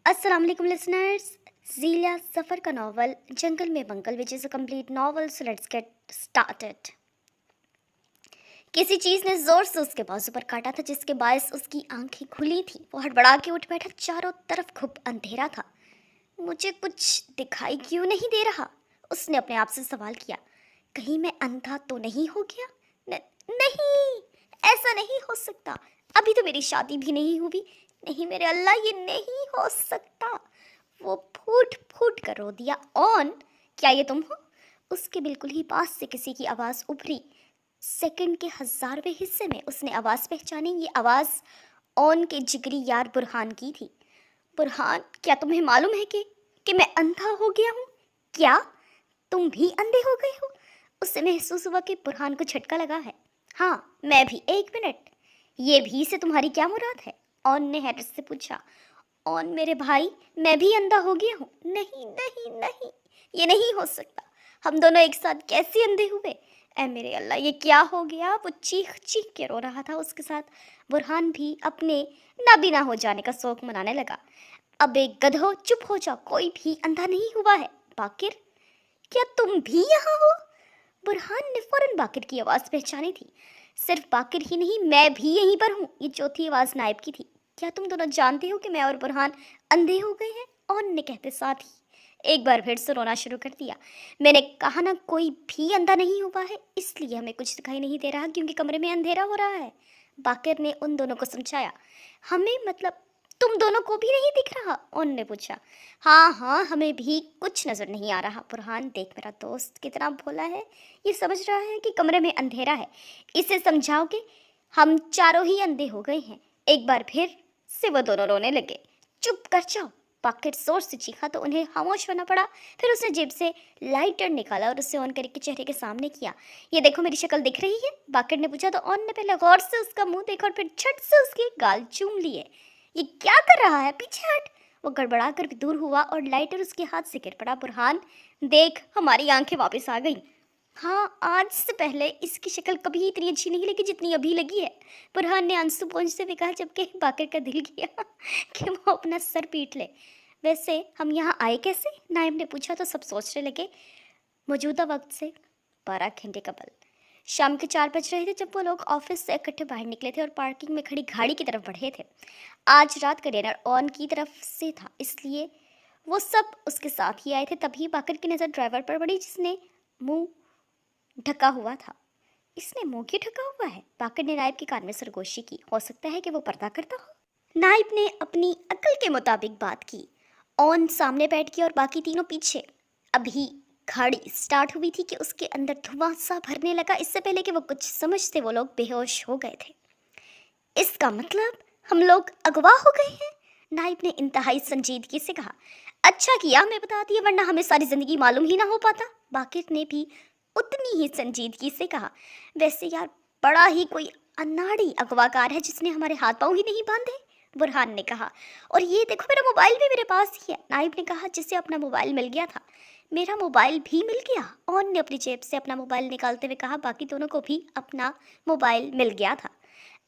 अस्सलाम वालेकुम लिसनर्स। ज़ीलिया सफ़र का novel Jungle mein Mangal which is a complete novel, so let's get started. किसी चीज़ ने ज़ोर से उसके बाजू पर काटा था जिसके बायस उसकी आंखें खुली थी। वो हड़बड़ा के उठ बैठा। चारों तरफ खूब अंधेरा था। मुझे कुछ दिखाई क्यों नहीं दे रहा? उसने अपने आप से सवाल किया। कहीं मैं अंधा तो नहीं हो गया? नहीं, ऐसा नहीं हो सकता। अभी तो मेरी शादी भी नहीं हुई। नहीं मेरे अल्लाह, ये नहीं हो सकता। वो फूट फूट कर रो दिया। ऑन, क्या ये तुम हो? उसके बिल्कुल ही पास से किसी की आवाज़ उभरी। सेकंड के 1000वें हिस्से में उसने आवाज़ पहचानी। ये आवाज़ ऑन के जिगरी यार बुरहान की थी। बुरहान, क्या तुम्हें मालूम है कि मैं अंधा हो गया हूँ? क्या तुम भी अंधे हो गए हो? उससे महसूस हुआ कि बुरहान को झटका लगा है। हाँ, मैं भी। एक मिनट, ये भी से तुम्हारी क्या मुराद है? ऑन ने हैरत से पूछा। ऑन मेरे भाई, मैं भी अंधा हो गया हूँ। नहीं नहीं नहीं, ये नहीं हो सकता। हम दोनों एक साथ कैसे अंधे हुए? ऐ मेरे अल्लाह, ये क्या हो गया? वो चीख चीख के रो रहा था। उसके साथ बुरहान भी अपने नाबीना हो जाने का शौक मनाने लगा। अब एक गधो, चुप हो जाओ, कोई भी अंधा नहीं हुआ है। बाकिर, क्या तुम भी यहाँ हो? बुरहान ने फौरन बाकिर की आवाज़ पहचानी थी। सिर्फ बाकिर ही नहीं, मैं भी यहीं पर हूँ। ये चौथी आवाज़ नायब की थी। क्या तुम दोनों जानते हो कि मैं और बुरहान अंधे हो गए हैं? ऑन ने कहते साथ ही एक बार फिर से रोना शुरू कर दिया। मैंने कहा ना, कोई भी अंधा नहीं हुआ है, इसलिए हमें कुछ दिखाई नहीं दे रहा क्योंकि कमरे में अंधेरा हो रहा है। बाकिर ने उन दोनों को समझाया। हमें मतलब तुम दोनों को भी नहीं दिख रहा? ऑन ने पूछा। हाँ हाँ, हमें भी कुछ नज़र नहीं आ रहा। बुरहान, देख मेरा दोस्त कितना भोला है। ये समझ रहा है कि कमरे में अंधेरा है। इसे समझाओ कि हम चारों ही अंधे हो गए हैं। एक बार फिर से वो दोनों रोने लगे। चुप कर जाओ, बाकिर जोर से चीखा तो उन्हें खामोश होना पड़ा। फिर उसने जेब से लाइटर निकाला और उसे ऑन करके चेहरे के सामने किया। ये देखो, मेरी शक्ल दिख रही है? बाकिर ने पूछा तो ऑन ने पहले गौर से उसका मुंह देखा और फिर झट से उसके गाल चूम लिए। ये क्या कर रहा है? पीछे हट। वो गड़बड़ा कर दूर हुआ और लाइटर उसके हाथ से गिर पड़ा। बुरहान, देख, हमारी आंखें वापस आ गई। हाँ, आज से पहले इसकी शक्ल कभी इतनी अच्छी नहीं लगी जितनी अभी लगी है। बुरहान ने आंसू पोंछते हुए कहा, जबकि बाकिर का दिल किया कि वो अपना सर पीट ले। वैसे हम यहाँ आए कैसे? नायब ने पूछा तो सब सोचने लगे। मौजूदा वक्त से 12 घंटे कबल शाम के 4 बज रहे थे जब वो लोग ऑफिस से इकट्ठे बाहर निकले थे और पार्किंग में खड़ी गाड़ी की तरफ बढ़े थे। आज रात का डिनर ऑन की तरफ से था, इसलिए वो सब उसके साथ ही आए थे। तभी बाकर की नज़र ड्राइवर पर पड़ी जिसने मुंह ढका हुआ था। इसने मुंह क्यों ढका हुआ है? बाकर ने नायब के कान में सरगोशी की। हो सकता है कि वो पर्दा करता हो। नायब ने अपनी अक्ल के मुताबिक बात की। ऑन सामने बैठ गया और बाकी तीनों पीछे। अभी गाड़ी स्टार्ट हुई थी कि उसके अंदर धुआं सा भरने लगा। इससे पहले कि वो कुछ समझते वो लोग बेहोश हो गए थे। इसका मतलब हम लोग अगवा हो गए हैं? नाइब ने इंतहाई संजीदगी से कहा। अच्छा किया मैं बता दिया, वरना हमें सारी जिंदगी मालूम ही ना हो पाता। बाकिर ने भी उतनी ही संजीदगी से कहा। वैसे यार, बड़ा ही कोई अनाड़ी अगवाकार है जिसने हमारे हाथ पांव ही नहीं बांधे, बुरहान ने कहा। और ये देखो, मेरा मोबाइल भी मेरे पास ही है, नाइब ने कहा, जिसे अपना मोबाइल मिल गया था। मेरा मोबाइल भी मिल गया? ऑन ने अपनी जेब से अपना मोबाइल निकालते हुए कहा। बाकी दोनों को भी अपना मोबाइल मिल गया था।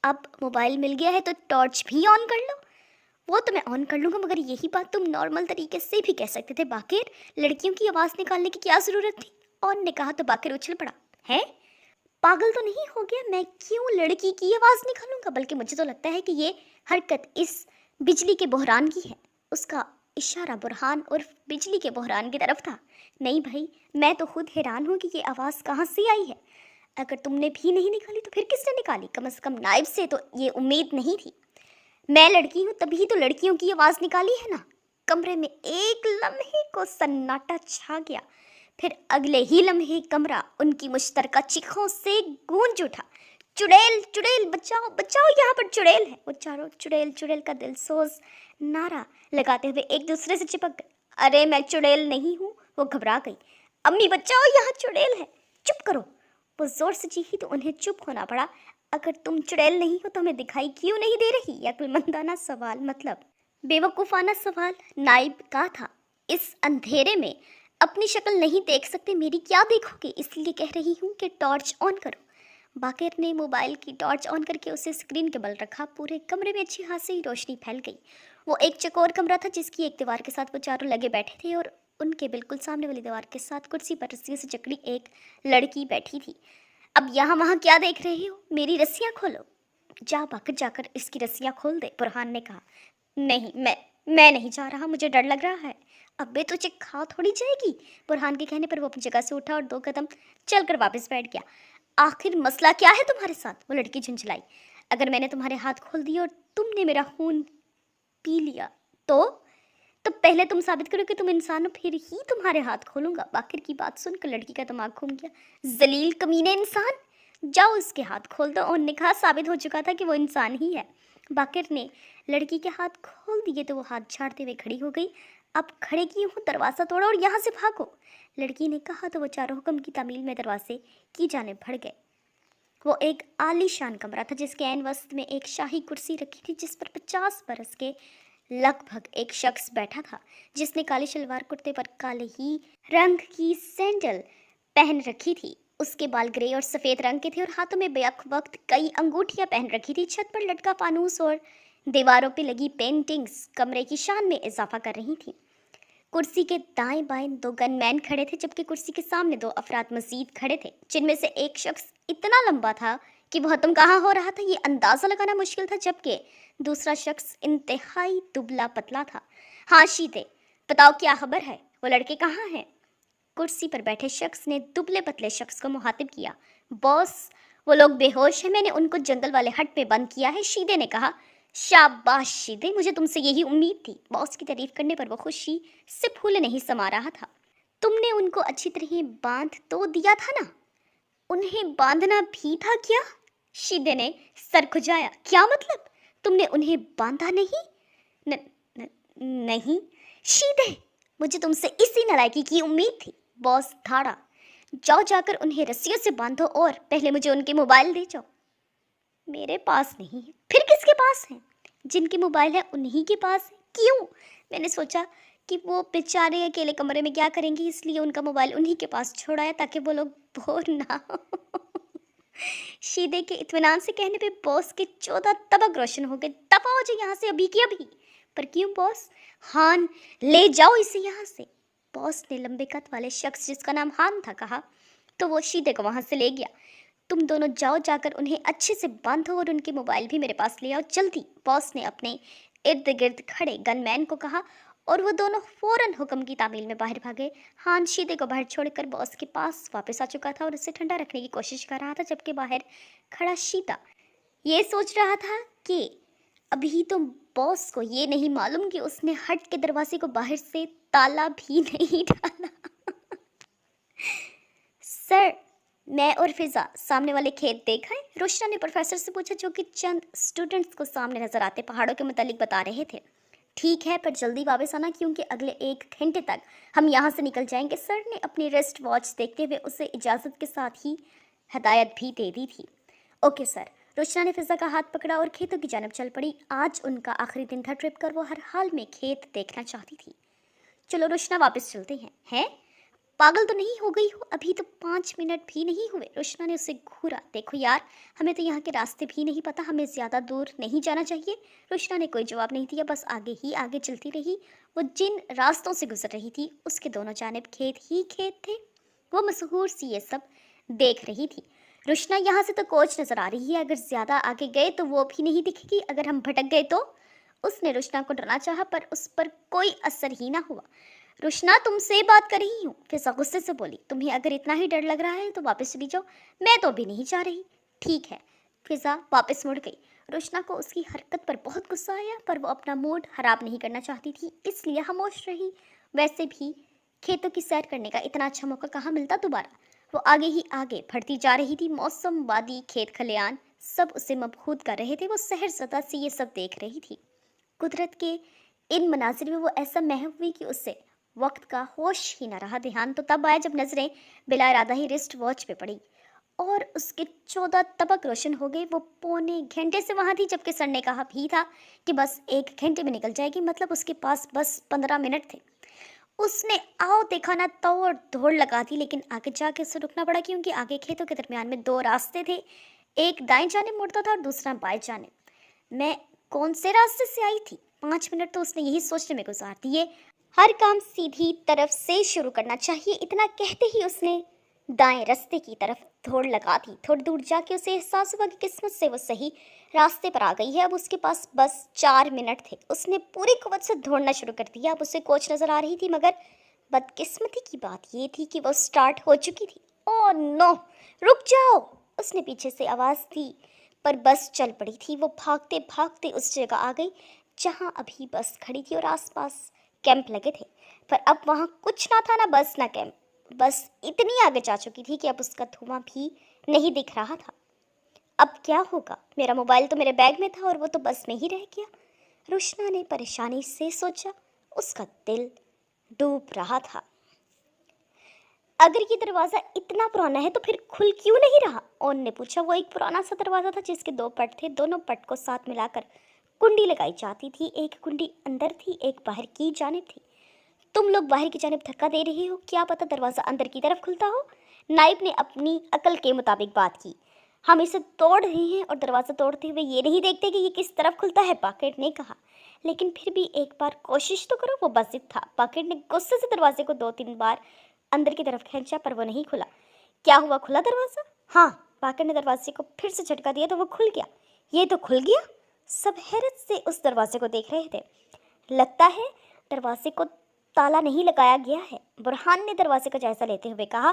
अब मोबाइल मिल गया है तो टॉर्च भी ऑन कर लो। वो तो मैं ऑन कर लूँगा, मगर यही बात तुम नॉर्मल तरीके से भी कह सकते थे। बाकिर, लड़कियों की आवाज़ निकालने की क्या ज़रूरत थी? ऑन ने कहा तो बाकिर उछल पड़ा। है, पागल तो नहीं हो गया? मैं क्यों लड़की की आवाज़ निकालूंगा? बल्कि मुझे तो लगता है कि ये हरकत इस बिजली के बहरान की है। उसका इशारा बुरहान और बिजली के बहरान की तरफ था। नहीं भाई, मैं तो खुद हैरान हूँ कि ये आवाज़ कहाँ से आई है। अगर तुमने भी नहीं निकाली तो फिर किसने निकाली? कम से कम नाइब से तो ये उम्मीद नहीं थी। मैं लड़की हूँ तभी तो लड़कियों की आवाज़ निकाली है ना। कमरे में एक लम्हे को सन्नाटा छा गया। फिर अगले ही लम्हे कमरा उनकी मुश्तरका चीखों से गूंज उठा। चुड़ैल चुड़ैल, बचाओ बचाओ, यहाँ पर चुड़ैल है। वो चारों चुड़ैल चुड़ैल का दिलसोज नारा लगाते हुए एक दूसरे से चिपक गए। अरे मैं चुड़ैल नहीं हूँ, वो घबरा गई। अम्मी बचाओ, यहाँ चुड़ैल है। चुप करो, वो जोर से चीखी तो उन्हें चुप होना पड़ा। अगर तुम चुड़ैल नहीं हो तो हमें दिखाई क्यों नहीं दे रही? या कोई मंदाना सवाल, मतलब बेवकूफ़ाना सवाल नाइब का था। इस अंधेरे में अपनी शक्ल नहीं देख सकते, मेरी क्या देखोगे? इसलिए कह रही हूँ कि टॉर्च ऑन करो। बाकिर ने मोबाइल की टॉर्च ऑन करके उसे स्क्रीन के बल रखा। पूरे कमरे में अच्छी खासी रोशनी फैल गई। वो एक चौकोर कमरा था जिसकी एक दीवार के साथ वो चारों लगे बैठे थे और उनके बिल्कुल सामने वाली दीवार के साथ कुर्सी पर रस्सियों से जकड़ी एक लड़की बैठी थी। अब यहाँ वहाँ क्या देख रही हो? मेरी रस्सियाँ खोलो। जा भागकर जाकर इसकी रस्सियाँ खोल दे, बुरहान ने कहा। नहीं, मैं नहीं जा रहा, मुझे डर लग रहा है। अबे तुझे खा थोड़ी जाएगी। बुरहान के कहने पर वो अपनी जगह से उठा और 2 कदम चलकर वापस बैठ गया। आखिर मसला क्या है तुम्हारे साथ? वो लड़की झुंझलाई। अगर मैंने तुम्हारे हाथ खोल दिए और तुमने मेरा खून पी लिया तो पहले तुम साबित करो कि तुम इंसान हो, फिर ही तुम्हारे हाथ खोलूंगा। बाकिर की बात सुनकर लड़की का दिमाग घूम गया। जलील कमीने इंसान, जाओ उसके हाथ खोल दो। उन्होंने कहा साबित हो चुका था कि वो इंसान ही है। बाकिर ने लड़की के हाथ खोल दिए तो वो हाथ झाड़ते हुए खड़ी हो गई। अब खड़े की हूँ, दरवाज़ा तोड़ो और यहाँ से भागो, लड़की ने कहा तो वो चारों हुक्म की तामील में दरवाजे की जानिब बढ़ गए। वो एक आलीशान कमरा था जिसके ऐन वस्त में एक शाही कुर्सी रखी थी जिस पर 50 बरस के लगभग एक शख्स बैठा था जिसने काली शलवार कुर्ते पर काले ही रंग की सैंडल पहन रखी थी। उसके बाल ग्रे और सफ़ेद रंग के थे और हाथों में बेक वक्त कई अंगूठियां पहन रखी थी। छत पर लटका फानूस और दीवारों पे लगी पेंटिंग्स कमरे की शान में इजाफा कर रही थी। कुर्सी के दाएं बाएं 2 गनमैन खड़े थे जबकि कुर्सी के सामने 2 अफराद मजीद खड़े थे जिनमें से एक शख्स इतना लंबा था कि वह तुम कहाँ हो रहा था ये अंदाज़ा लगाना मुश्किल था, जबकि दूसरा शख्स इंतहाई दुबला पतला था। हाँ शीते, बताओ क्या खबर है? वो लड़के कहाँ हैं? कुर्सी पर बैठे शख्स ने दुबले पतले शख्स को मुखातिब किया। बॉस, वो लोग बेहोश हैं, मैंने उनको जंगल वाले हट में बंद किया है, शीदे ने कहा। शाबाश शीदे, मुझे तुमसे यही उम्मीद थी। बॉस की तारीफ करने पर वो खुशी से फूल नहीं समा रहा था। तुमने उनको अच्छी तरह बांध तो दिया था ना? उन्हें बांधना भी था क्या? शीदे ने सर खुजाया। क्या मतलब? तुमने उन्हें बांधा नहीं? न, न, नहीं शीदे, मुझे तुमसे इसी नालायकी की उम्मीद थी। बॉस धाड़ा। जाओ जाकर उन्हें रस्सियों से बांधो और पहले मुझे उनके मोबाइल दे जाओ। मेरे पास नहीं है। फिर किसके पास है? जिनके मोबाइल है उन्हीं के पास है। क्यों? मैंने सोचा कि वो बेचारे अकेले कमरे में क्या करेंगे, इसलिए उनका मोबाइल उन्हीं के पास छोड़ाया ताकि वो लोग बोर ना हो। शीदे के इत्मीनान से कहने पे बॉस के 14 तबक रोशन हो गए। दफा हो जाए यहाँ से अभी की अभी। पर क्यों बॉस? हान, ले जाओ इसे यहाँ से। बॉस ने लंबे कद वाले शख्स जिसका नाम हान था कहा तो वो शीदे को वहाँ से ले गया। तुम दोनों जाओ, जाकर उन्हें अच्छे से बांधो और उनके मोबाइल भी मेरे पास ले आओ जल्दी। बॉस ने अपने इर्द गिर्द खड़े गनमैन को कहा और वो दोनों फौरन हुक्म की तामील में बाहर भागे। हान शीदे को बाहर छोड़कर बॉस के पास वापस आ चुका था और उसे ठंडा रखने की कोशिश कर रहा था, जबकि बाहर खड़ा शीता ये सोच रहा था कि अभी तो बॉस को ये नहीं मालूम कि उसने हट के दरवाजे को बाहर से ताला भी नहीं डाला। सर, मैं और फिजा सामने वाले खेत देखा है? रोशना ने प्रोफेसर से पूछा जो कि चंद स्टूडेंट्स को सामने नजर आते पहाड़ों के मुतालिक बता रहे थे। ठीक है, पर जल्दी वापस आना क्योंकि अगले 1 घंटे तक हम यहाँ से निकल जाएंगे। सर ने अपनी रिस्ट वॉच देखते हुए उसे इजाज़त के साथ ही हदायत भी दे दी थी। Okay sir. रोशना ने फिजा का हाथ पकड़ा और खेतों की जानब चल पड़ी। आज उनका आखिरी दिन था ट्रिप कर, वो हर हाल में खेत देखना चाहती थी। चलो रोशना, वापस चलते हैं। हैं? पागल तो नहीं हो गई हो? अभी तो 5 मिनट भी नहीं हुए। रोशना ने उसे घूरा। देखो यार, हमें तो यहाँ के रास्ते भी नहीं पता, हमें ज़्यादा दूर नहीं जाना चाहिए। रोशना ने कोई जवाब नहीं दिया, बस आगे ही आगे चलती रही। वो जिन रास्तों से गुजर रही थी उसके दोनों जानिब खेत ही खेत थे। वो मशहूर सी ये सब देख रही थी। रोशना, यहाँ से तो कोच नज़र आ रही है, अगर ज़्यादा आगे गए तो वो भी नहीं दिखेगी। अगर हम भटक गए तो? उसने रोशना को डरना चाहा पर उस पर कोई असर ही ना हुआ। रोशना, तुमसे बात कर रही हूँ, फिजा गुस्से से बोली। तुम्हें अगर इतना ही डर लग रहा है तो वापस चली जाओ, मैं तो अभी नहीं जा रही। ठीक है। फिजा वापस मुड़ गई। रोशना को उसकी हरकत पर बहुत गुस्सा आया पर वो अपना मूड खराब नहीं करना चाहती थी, इसलिए खामोश रही। वैसे भी खेतों की सैर करने का इतना अच्छा मौका कहाँ मिलता दोबारा। वो आगे ही आगे बढ़ती जा रही थी। मौसम, वादी, खेत खलियान सब उसे मबहूत कर रहे थे। वो सहर ज़दा से ये सब देख रही थी। कुदरत के इन मनाजिर में वो ऐसा महव हुई कि उससे वक्त का होश ही न रहा। ध्यान तो तब आया जब नजरें बिला इरादा ही रिस्ट वॉच पे पड़ी और उसके 14 तबक रोशन हो गए। वो पौने घंटे से वहाँ थी जबकि सर ने कहा भी था कि बस 1 घंटे में निकल जाएगी, मतलब उसके पास बस 15 मिनट थे। उसने आओ देखा ना तोड़ दौड़ लगा दी, लेकिन आगे जाके उसे रुकना पड़ा क्योंकि आगे खेतों के दरमियान में 2 रास्ते थे। एक दाएं जाने मुड़ता था और दूसरा बाएं जाने। मैं कौन से रास्ते से आई थी? 5 मिनट तो उसने यही सोचने में गुजार दिए। हर काम सीधी तरफ से शुरू करना चाहिए, इतना कहते ही उसने दाएं रास्ते की तरफ दौड़ लगा दी। थोड़ी दूर जाके उसे एहसास हुआ कि किस्मत से वो सही रास्ते पर आ गई है। अब उसके पास बस 4 मिनट थे। उसने पूरी कुव्वत से दौड़ना शुरू कर दिया। अब उसे कोच नजर आ रही थी, मगर बदकिस्मती की बात ये थी कि वो स्टार्ट हो चुकी थी। ओह नो, रुक जाओ, उसने पीछे से आवाज़ दी, पर बस चल पड़ी थी। वो भागते भागते उस जगह आ गई जहाँ अभी बस खड़ी थी और आसपास कैंप लगे थे, पर अब वहाँ कुछ ना था, ना बस ना कैंप। बस इतनी आगे जा चुकी थी कि अब उसका धुआं भी नहीं दिख रहा था। अब क्या होगा? मेरा मोबाइल तो मेरे बैग में था और वो तो बस में ही रह गया। रुशना ने परेशानी से सोचा। उसका दिल डूब रहा था। अगर ये दरवाज़ा इतना पुराना है तो फिर खुल क्यों नहीं रहा? ओन ने पूछा। वो एक पुराना सा दरवाज़ा था जिसके 2 पट थे। दोनों पट को साथ मिलाकर कुंडी लगाई जाती थी। एक कुंडी अंदर थी, एक बाहर की जानिब थी। तुम लोग बाहर की जानिब धक्का दे रहे हो, क्या पता दरवाज़ा अंदर की तरफ खुलता हो। नाइब ने अपनी अकल के मुताबिक बात की। हम इसे तोड़ रहे हैं और दरवाज़ा तोड़ते हुए ये नहीं देखते कि ये किस तरफ खुलता है, बाकेट ने कहा। लेकिन फिर भी एक बार कोशिश तो करो। वो बस था। बाकेट ने गुस्से से दरवाजे को 2-3 बार अंदर की तरफ खींचा, पर वो नहीं खुला। क्या हुआ, खुला दरवाज़ा? हाँ, बाकेट ने दरवाजे को फिर से झटका दिया तो वो खुल गया। ये तो खुल गया। सब हैरत से उस दरवाजे को देख रहे थे। लगता है दरवाजे को ताला नहीं लगाया गया है, बुरहान ने दरवाजे का जायजा लेते हुए कहा।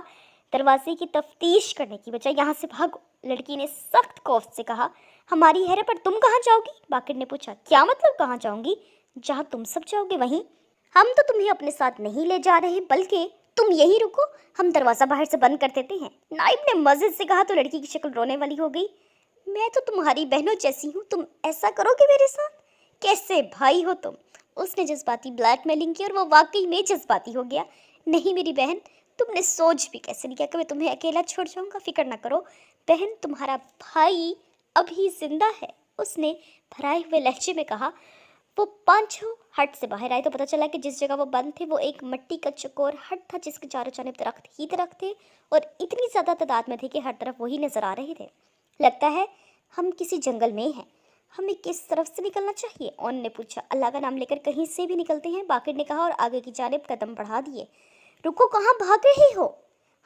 दरवाजे की तफ्तीश करने की बजाय यहाँ से भागो, लड़की ने सख्त खौफ से कहा। हमारी हैरत पर तुम कहाँ जाओगी? बाकिर ने पूछा। क्या मतलब कहाँ जाऊंगी? जहाँ तुम सब जाओगे वहीं। हम तो तुम्हें अपने साथ नहीं ले जा रहे, बल्कि तुम यहीं रुको, हम दरवाज़ा बाहर से बंद कर देते हैं, नाइब ने मज़े से कहा। तो लड़की की शक्ल रोने वाली हो गई। मैं तो तुम्हारी बहनों जैसी हूँ, तुम ऐसा करोगे मेरे साथ? कैसे भाई हो तुम? उसने जज्बाती ब्लैकमेलिंग की और वो वाकई में जज्बाती हो गया। नहीं मेरी बहन, तुमने सोच भी कैसे लिया कि मैं तुम्हें अकेला छोड़ जाऊंगा? फिक्र ना करो बहन, तुम्हारा भाई अभी जिंदा है, उसने भराए हुए लहजे में कहा। वो 5 हट से बाहर आए तो पता चला कि जिस जगह वो बंद थे वो एक मिट्टी का चौकोर हट था जिसके चारों जानिब दरख्त ही दरख्त थे और इतनी ज़्यादा तादाद में थे कि हर तरफ वही नज़र आ रहे थे। लगता है हम किसी जंगल में हैं। हमें किस तरफ से निकलना चाहिए? ओन ने पूछा। अल्लाह का नाम लेकर कहीं से भी निकलते हैं, बाकिर ने कहा और आगे की जानिब कदम बढ़ा दिए। रुको, कहाँ भाग रहे हो?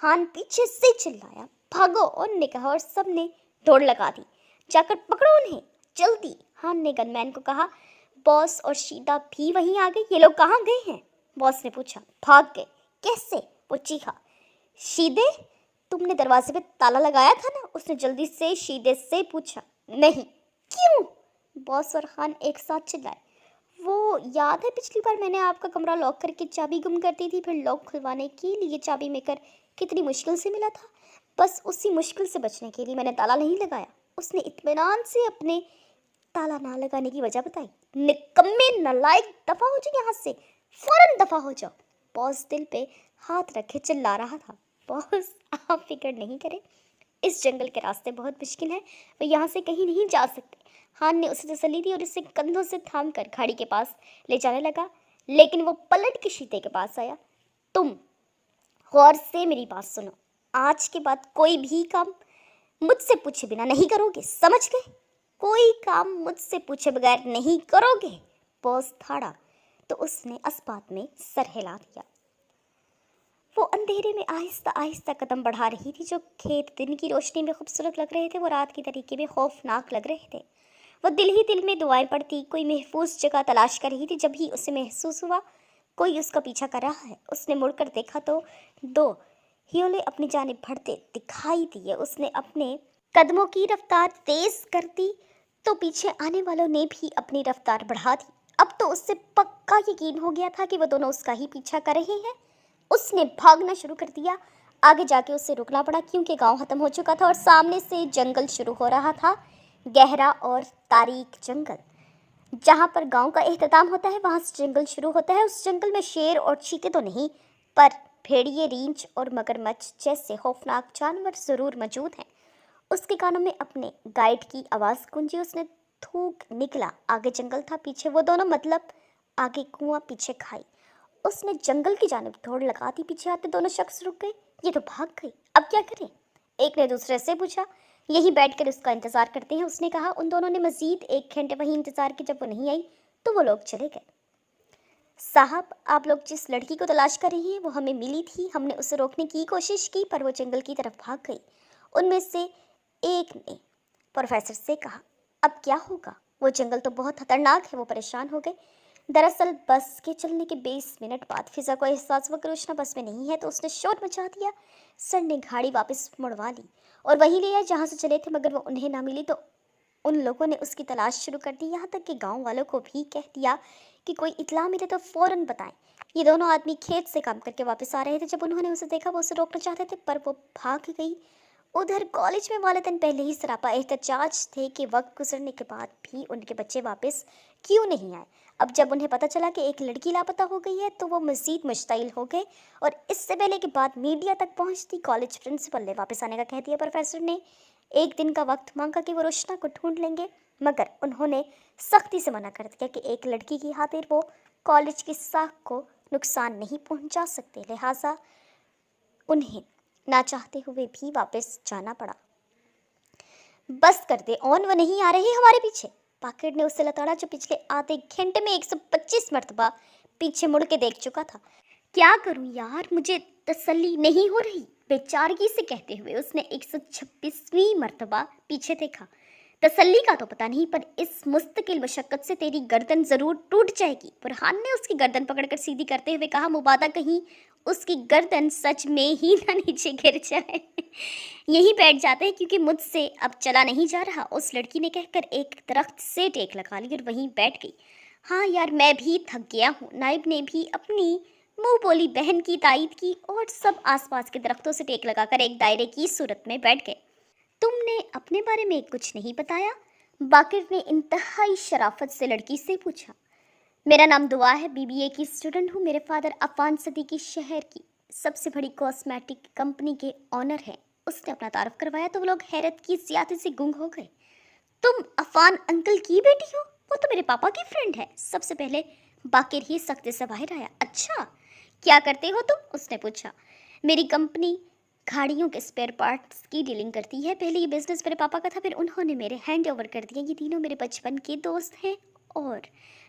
हान पीछे से चिल्लाया। भागो, ओन ने कहा और सब ने दौड़ लगा दी। जाकर पकड़ो उन्हें जल्दी, हान ने गनमैन को कहा। बॉस और शीदा भी वहीं आ गई। ये लोग कहाँ गए हैं? बॉस ने पूछा। भाग गए। कैसे? वो चीखा। शीदे, तुमने दरवाजे पे ताला लगाया था ना? उसने जल्दी से शीदे से पूछा। नहीं। क्यों? बॉस और खान एक साथ चिल्लाए। वो याद है पिछली बार मैंने आपका कमरा लॉक करके चाबी गुम कर दी थी, फिर लॉक खुलवाने के लिए चाबी मेकर कितनी मुश्किल से मिला था। बस उसी मुश्किल से बचने के लिए मैंने ताला नहीं लगाया। उसने इत्मीनान से अपने ताला ना लगाने की वजह बताई। निकम्मे नालायक, दफा हो जाओ यहाँ से, फौरन दफा हो जाओ। बॉस दिल पे हाथ रखे चिल्ला रहा था। बॉस आप फिक्र नहीं करें, इस जंगल के रास्ते बहुत मुश्किल है, वो यहाँ से कहीं नहीं जा सकते। हान ने उसे तसल्ली दी और उसे कंधों से थाम कर खाड़ी के पास ले जाने लगा, लेकिन वो पलट के शीते के पास आया। तुम गौर से मेरी बात सुनो, आज के बाद कोई भी काम मुझसे पूछे बिना नहीं करोगे, समझ गए? कोई काम मुझसे पूछे बगैर नहीं करोगे। बॉस थाड़ा तो उसने अस्पात में सर हिला दिया। वो अंधेरे में आहिस्ता आहिस्ता कदम बढ़ा रही थी। जो खेत दिन की रोशनी में खूबसूरत लग रहे थे वो रात की तरीके में खौफनाक लग रहे थे। वो दिल ही दिल में दुआएं पढ़ती कोई महफूज जगह तलाश कर रही थी। जब ही उसे महसूस हुआ कोई उसका पीछा कर रहा है, उसने मुड़कर देखा तो 2 हियोले अपनी जानिब बढ़ते दिखाई दिए। उसने अपने कदमों की रफ्तार तेज कर दी तो पीछे आने वालों ने भी अपनी रफ्तार बढ़ा दी। अब तो उससे पक्का यकीन हो गया था कि वो दोनों उसका ही पीछा कर रहे हैं। उसने भागना शुरू कर दिया। आगे जाके उसे रुकना पड़ा क्योंकि गांव खत्म हो चुका था और सामने से जंगल शुरू हो रहा था, गहरा और तारीक जंगल। जहां पर गांव का एहतमाम होता है वहां से जंगल शुरू होता है। उस जंगल में शेर और चीते तो नहीं, पर भेड़िए, रींछ और मगरमच्छ जैसे खौफनाक जानवर जरूर मौजूद हैं। उसके कानों में अपने गाइड की आवाज़ गूंजी। उसने थूक निकला। आगे जंगल था, पीछे वो दोनों, मतलब आगे कुआं पीछे खाई। उसने जंगल की जानिब दौड़ लगा दी। पीछे आते दोनों शख्स रुक गए। ये तो भाग गई, अब क्या करें? एक ने दूसरे से पूछा। यही बैठकर उसका इंतजार करते हैं, उसने कहा। उन दोनों ने मजीद 1 घंटे वहीं इंतजार किया। जब वो नहीं आई तो वो लोग चले गए। साहब, आप लोग जिस लड़की को तलाश कर रही हैं वो हमें मिली थी। हमने उसे रोकने की कोशिश की पर वो जंगल की तरफ भाग गई, उनमें से एक ने प्रोफेसर से कहा। अब क्या होगा? वो जंगल तो बहुत खतरनाक है। वो परेशान हो गए। दरअसल बस के चलने के 20 मिनट बाद फिजा को एहसास हुआ कि रोशना बस में नहीं है, तो उसने शोर मचा दिया। सर ने गाड़ी वापस मुड़वा ली और वहीं ले आए जहाँ से चले थे, मगर वो उन्हें ना मिली तो उन लोगों ने उसकी तलाश शुरू कर दी। यहाँ तक कि गांव वालों को भी कह दिया कि कोई इत्तला मिले तो फौरन बताएं। ये दोनों आदमी खेत से काम करके वापस आ रहे थे। जब उन्होंने उसे देखा वो उसे रोकना चाहते थे पर वो भाग गई। उधर कॉलेज में वालिदैन पहले ही सरापा एहतजाज थे कि वक्त गुजरने के बाद भी उनके बच्चे वापस क्यों नहीं आए। अब जब उन्हें पता चला कि एक लड़की लापता हो गई है तो वो मज़ीद मुश्तइल हो गए और इससे पहले कि बात मीडिया तक पहुंचती, कॉलेज प्रिंसिपल ने वापस आने का कह दिया। प्रोफेसर ने एक दिन का वक्त मांगा कि वो रोशना को ढूंढ लेंगे, मगर उन्होंने सख्ती से मना कर दिया कि एक लड़की की खातिर वो कॉलेज की साख को नुकसान नहीं पहुंचा सकते, लिहाजा उन्हें ना चाहते हुए भी वापस जाना पड़ा। बस कर दे ऑन, वो नहीं आ रही हमारे पीछे। पाकिट ने उससे लताड़ा जो पिछले आधे घंटे में 125 मरतबा पीछे मुड़ के देख चुका था। क्या करूं यार, मुझे तसल्ली नहीं हो रही, बेचारगी से कहते हुए उसने 126वीं मरतबा पीछे देखा। तसल्ली का तो पता नहीं, पर इस मुस्तकिल मशक्कत से तेरी गर्दन जरूर टूट जाएगी। बुरहान ने उसकी गर्दन पकड़कर सीधी करते हुए कहा। मुबादा कहीं उसकी गर्दन सच में ही ना नीचे गिर जाए। यहीं बैठ जाते हैं क्योंकि मुझसे अब चला नहीं जा रहा, उस लड़की ने कहकर एक दरख्त से टेक लगा ली और वहीं बैठ गई। हाँ यार, मैं भी थक गया हूँ। नाइब ने भी अपनी मुंह बोली बहन की तायद की और सब आसपास के दरख्तों से टेक लगाकर एक दायरे की सूरत में बैठ गए। तुमने अपने बारे में कुछ नहीं बताया? बाकिर ने इंतहाई शराफत से लड़की से पूछा। मेरा नाम दुआ है, बीबीए की स्टूडेंट हूँ। मेरे फादर अफान सदीकी शहर की सबसे बड़ी कॉस्मेटिक कंपनी के ऑनर हैं। उसने अपना तारुफ करवाया तो वो लोग हैरत की ज़्यादती से गुंग हो गए। तुम अफान अंकल की बेटी हो? वो तो मेरे पापा की फ्रेंड है। सबसे पहले बाकिर ही सख्ती से बाहर आया। अच्छा, क्या करते हो तुम? उसने पूछा। मेरी कंपनी गाड़ियों के स्पेयर पार्ट्स की डीलिंग करती है। पहले ये बिजनेस मेरे पापा का था, फिर उन्होंने मेरे हैंड ओवर कर दिया। ये तीनों मेरे बचपन के दोस्त हैं और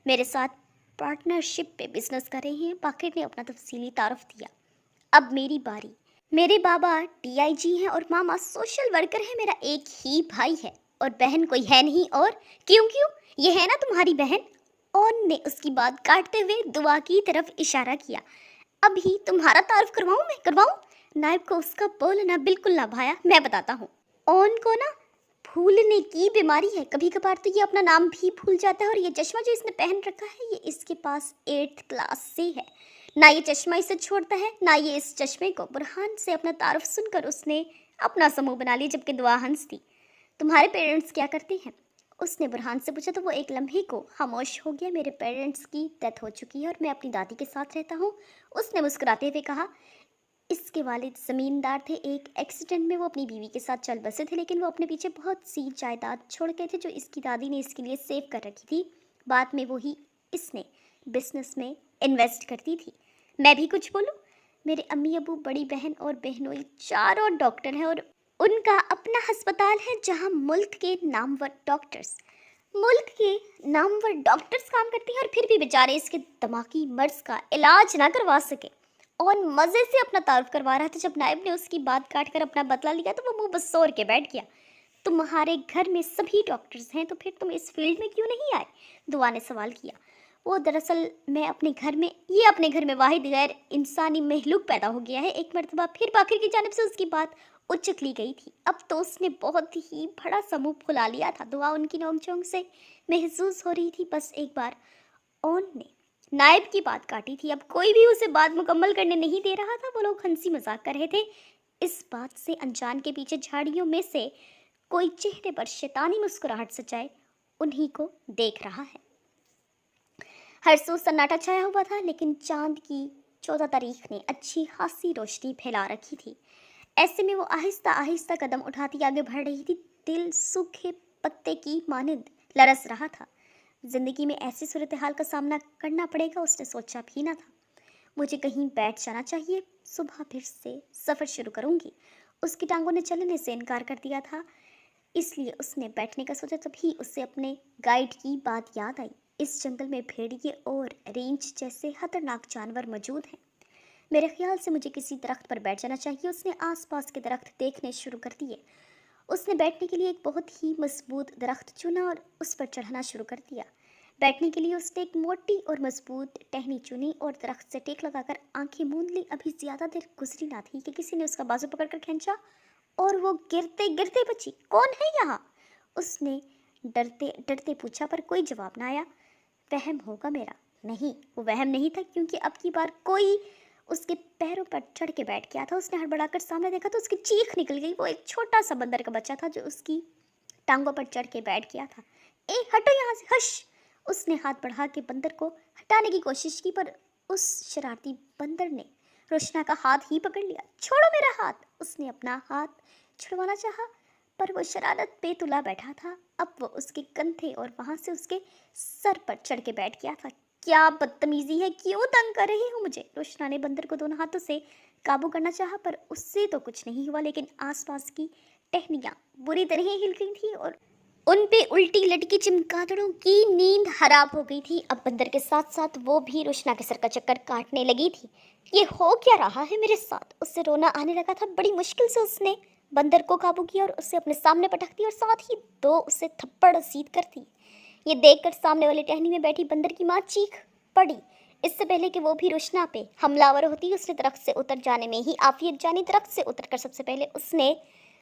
मेरे साथ पार्टनरशिप पे बिजनेस कर रहे हैं। बाकिर ने अपना तफसीली तारुफ दिया। अब मेरी बारी। मेरे बाबा डीआईजी हैं और मामा सोशल वर्कर है। मेरा एक ही भाई है और बहन कोई है नहीं। और क्यों क्यों, ये है ना तुम्हारी बहन? ऑन ने उसकी बात काटते हुए दुआ की तरफ इशारा किया। अभी तुम्हारा तारुफ करवाऊं? मैं करवाऊं? नायब को उसका बोलना बिल्कुल ना भाया। मैं बताता हूँ। ऑन को ना भूलने की बीमारी है, कभी कभार तो ये अपना नाम भी भूल जाता है। और ये चश्मा जो इसने पहन रखा है ये इसके पास 8th क्लास से है। ना ये चश्मा इसे छोड़ता है ना ये इस चश्मे को। बुरहान से अपना तारुफ सुनकर उसने अपना समूह बना लिया जबकि दुआ हंसती। तुम्हारे पेरेंट्स क्या करते हैं? उसने बुरहान से पूछा तो वो एक लम्हे को खामोश हो गया। मेरे पेरेंट्स की डेथ हो चुकी है और मैं अपनी दादी के साथ रहता हूँ, उसने मुस्कुराते हुए कहा। इसके वालिद ज़मींदार थे। एक एक्सीडेंट में वो अपनी बीवी के साथ चल बसे थे, लेकिन वो अपने पीछे बहुत सी जायदाद छोड़ गए थे जो इसकी दादी ने इसके लिए सेव कर रखी थी। बाद में वही इसने बिजनेस में इन्वेस्ट करती थी। मैं भी कुछ बोलूं? मेरे अम्मी अबू, बड़ी बहन और बहनोई चारों डॉक्टर हैं और उनका अपना अस्पताल है जहां मुल्क के नामवर डॉक्टर्स काम करते हैं और फिर भी बेचारे इसके दिमागी मर्ज का इलाज ना करवा सके। और मज़े से अपना तारुफ करवा रहा था जब नायब ने उसकी बात काट कर अपना बदला लिया तो वो मुंह बसोर के बैठ गया। तुम्हारे घर में सभी डॉक्टर्स हैं तो फिर तुम इस फील्ड में क्यों नहीं आए? दुआ ने सवाल किया। वो दरअसल मैं अपने घर में वाहिद गैर इंसानी महलूक पैदा हो गया है। एक मरतबा फिर बाकिर की जानिब से उसकी बात उचक ली गई थी। अब तो उसने बहुत ही बड़ा समूह फुला लिया था। दुआ उनकी नोक-झोंक से महसूस हो रही थी। बस एक बार ऑन ने नायब की बात काटी थी। अब कोई भी उसे बात मुकम्मल करने नहीं दे रहा था। वो लोग हंसी मजाक कर रहे थे इस बात से अनजान के पीछे झाड़ियों में से कोई चेहरे पर शैतानी मुस्कुराहट सजाए उन्हीं को देख रहा है। हर सू सन्नाटा छाया हुआ था, लेकिन चांद की 14 तारीख ने अच्छी खासी रोशनी फैला रखी थी। ऐसे में वो आहिस्ता आहिस्ता कदम उठाती आगे बढ़ रही थी। दिल सूखे पत्ते की मानिंद लरस रहा था। जिंदगी में ऐसी सूरत हाल का सामना करना पड़ेगा उसने सोचा भी ना था। मुझे कहीं बैठ जाना चाहिए, सुबह फिर से सफ़र शुरू करूंगी। उसकी टांगों ने चलने से इनकार कर दिया था, इसलिए उसने बैठने का सोचा। तभी उससे अपने गाइड की बात याद आई। इस जंगल में भेड़िए और रींछ जैसे खतरनाक जानवर मौजूद हैं। मेरे ख्याल से मुझे किसी दरख्त पर बैठ जाना चाहिए। उसने आसपास के दरख्त देखने शुरू कर दिए। उसने बैठने के लिए एक बहुत ही मजबूत दरख्त चुना और उस पर चढ़ना शुरू कर दिया। बैठने के लिए उसने एक मोटी और मजबूत टहनी चुनी और दरख्त से टेक लगाकर आंखें मूंद ली। अभी ज्यादा देर गुजरी ना थी कि किसी ने उसका बाजू पकड़कर खींचा और वो गिरते गिरते बची। कौन है यहाँ? उसने डरते डरते पूछा, पर कोई जवाब ना आया। वहम होगा मेरा। नहीं, वो वहम नहीं था, क्योंकि अब की बार कोई उसके पैरों पर चढ़ के बैठ गया था। उसने हड़बड़ाकर सामने देखा तो उसकी चीख निकल गई। वो एक छोटा सा बंदर का बच्चा था जो उसकी टांगों पर चढ़ के बैठ गया था। ए हटो यहाँ से, हश! उसने हाथ बढ़ा के बंदर को हटाने की कोशिश की, पर उस शरारती बंदर ने रोशना का हाथ ही पकड़ लिया। छोड़ो मेरा हाथ! उसने अपना हाथ छुड़वाना चाहा, पर वो शरारत पे तुला बैठा था। अब वो उसके कंधे और वहां से उसके सर पर चढ़ के बैठ गया था। क्या बदतमीजी है, क्यों तंग कर रही हो मुझे? रोशना ने बंदर को दोनों हाथों से काबू करना चाहा, पर उससे तो कुछ नहीं हुआ। लेकिन आसपास की टहनियां बुरी तरह हिल गई थी और उन पे उल्टी लटकी चमगादड़ों की नींद हराम हो गई थी। अब बंदर के साथ साथ वो भी रोशना के सर का चक्कर काटने लगी थी। ये हो क्या रहा है मेरे साथ? उससे रोना आने लगा था। बड़ी मुश्किल से उसने बंदर को काबू किया और उसे अपने सामने पटक दिया और साथ ही दो उसे थप्पड़ सीध कर दी। ये देखकर सामने वाली टहनी में बैठी बंदर की माँ चीख पड़ी। इससे पहले कि वो भी रोशना पे हमलावर होती, उसने दरख्त से उतर जाने में ही आफियत जानी। दरख्त से उतरकर सबसे पहले उसने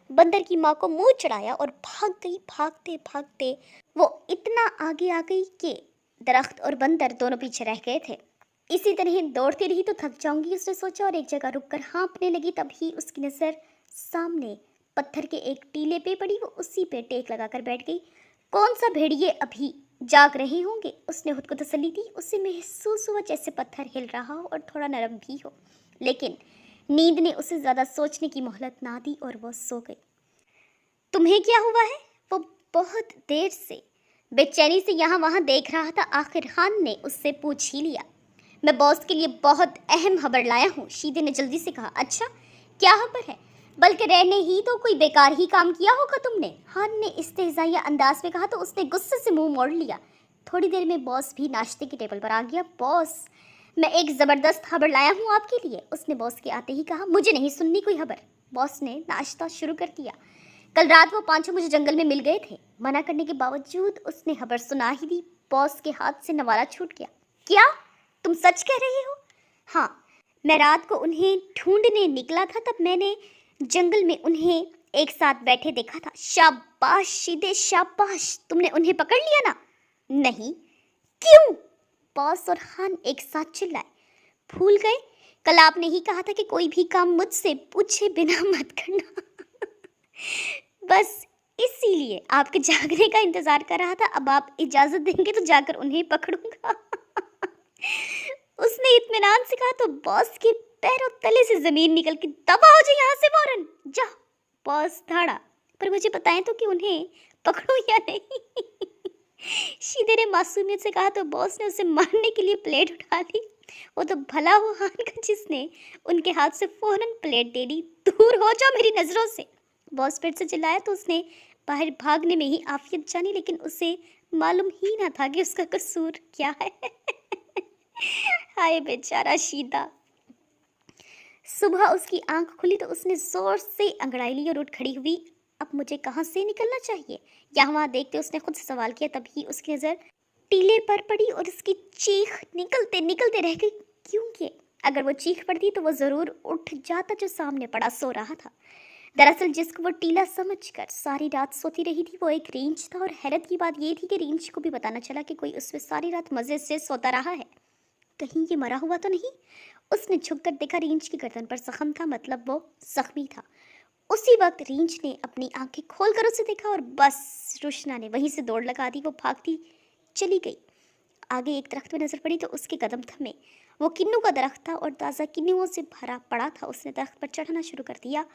बंदर की माँ को मुंह चढ़ाया और भाग गई। भागते भागते वो इतना आगे आ गई कि दरख्त और बंदर दोनों पीछे रह गए थे। इसी तरह दौड़ती रही तो थक जाऊंगी, उसने सोचा, और एक जगह रुककर हाँफने लगी। तभी उसकी नजर सामने पत्थर के एक टीले पे पड़ी। वो उसी पे टेक लगाकर बैठ गई। कौन सा भेड़िए अभी जाग रहे होंगे, उसने खुद को तसल्ली दी। उसे महसूस हुआ जैसे पत्थर हिल रहा हो और थोड़ा नरम भी हो, लेकिन नींद ने उसे ज्यादा सोचने की मोहलत ना दी और वो सो गई। तुम्हें क्या हुआ है? वो बहुत देर से बेचैनी से यहाँ वहाँ देख रहा था। आखिर खान ने उससे पूछ ही लिया। मैं बॉस के लिए बहुत अहम खबर लाया हूँ, शीदे ने जल्दी से कहा। अच्छा, क्या खबर है? बल्कि रहने ही तो कोई बेकार ही काम किया होगा तुमने, खान ने इस्तेज़ाइया अंदाज में कहा तो उसने गुस्से से मुंह मोड़ लिया। थोड़ी देर में बॉस भी नाश्ते की टेबल पर आ गया। बॉस, मैं एक ज़बरदस्त खबर लाया हूँ आपके लिए, उसने बॉस के आते ही कहा। मुझे नहीं सुननी कोई खबर, बॉस ने नाश्ता शुरू कर दिया। कल रात वो पांचों मुझे जंगल में मिल गए थे। मना करने के बावजूद उसने खबर सुना ही दी। बॉस के हाथ से नवाला छूट गया। क्या तुम सच कह रही हो? हाँ, मैं रात को उन्हें ढूंढने निकला था, तब मैंने जंगल में उन्हें एक साथ बैठे देखा था। शाबाश शीदे, शाबाश, तुमने उन्हें पकड़ लिया ना? नहीं। क्यों? बॉस और खान एक साथ चिल्लाए। भूल गए? कल आपने ही कहा था कि कोई भी काम मुझसे पूछे बिना मत करना। बस इसीलिए आपके जागने का इंतजार कर रहा था। अब आप इजाजत देंगे तो जाकर उन्हें पकड़ूंगा। उसने इत्मीनान से कहा तो बॉस के पैरों तले से जमीन निकल के दबा हो जाए यहाँ से फौरन जा। बॉस धाड़ा, पर मुझे बताएं तो कि उन्हें पकड़ूं या नहीं? शीदे ने मासूमियत से कहा तो बॉस ने उसे मारने के लिए प्लेट उठा ली। वो तो भला वो हान का जिसने उनके हाथ से फौरन प्लेट दे दी। दूर हो जाओ मेरी नजरों से, बॉस फिर से चिल्लाया तो उसने बाहर भागने में ही आफियत जानी, लेकिन उसे मालूम ही ना था कि उसका कसूर क्या है। हाय बेचारा शीदा। सुबह उसकी आंख खुली तो उसने जोर से अंगड़ाई ली और उठ खड़ी हुई। अब मुझे कहाँ से निकलना चाहिए? यहाँ वहाँ देखते उसने खुद से सवाल किया। तभी उसकी नजर टीले पर पड़ी और उसकी चीख निकलते निकलते रह गई, क्योंकि अगर वो चीख पड़ती तो वो जरूर उठ जाता जो सामने पड़ा सो रहा था। दरअसल जिसको वो टीला समझकर सारी रात सोती रही थी वो एक रींछ था। और हैरत की बात ये थी कि रींछ को भी पता न चला कि कोई उसमें सारी रात मजे से सोता रहा है। कहीं ये मरा हुआ तो नहीं? उसने झुककर देखा, रींछ की गर्दन पर जख्म था, मतलब वो जख्मी था। उसी वक्त रींछ ने अपनी आंखें खोलकर उसे देखा और बस रोशना ने वहीं से दौड़ लगा दी। वो भागती चली गई। आगे एक दरख्त में नजर पड़ी तो उसके कदम थमे। वो किन्नू का दरख्त था और ताज़ा किन्नुओं से भरा पड़ा था। उसने दरख्त पर चढ़ना शुरू कर दिया।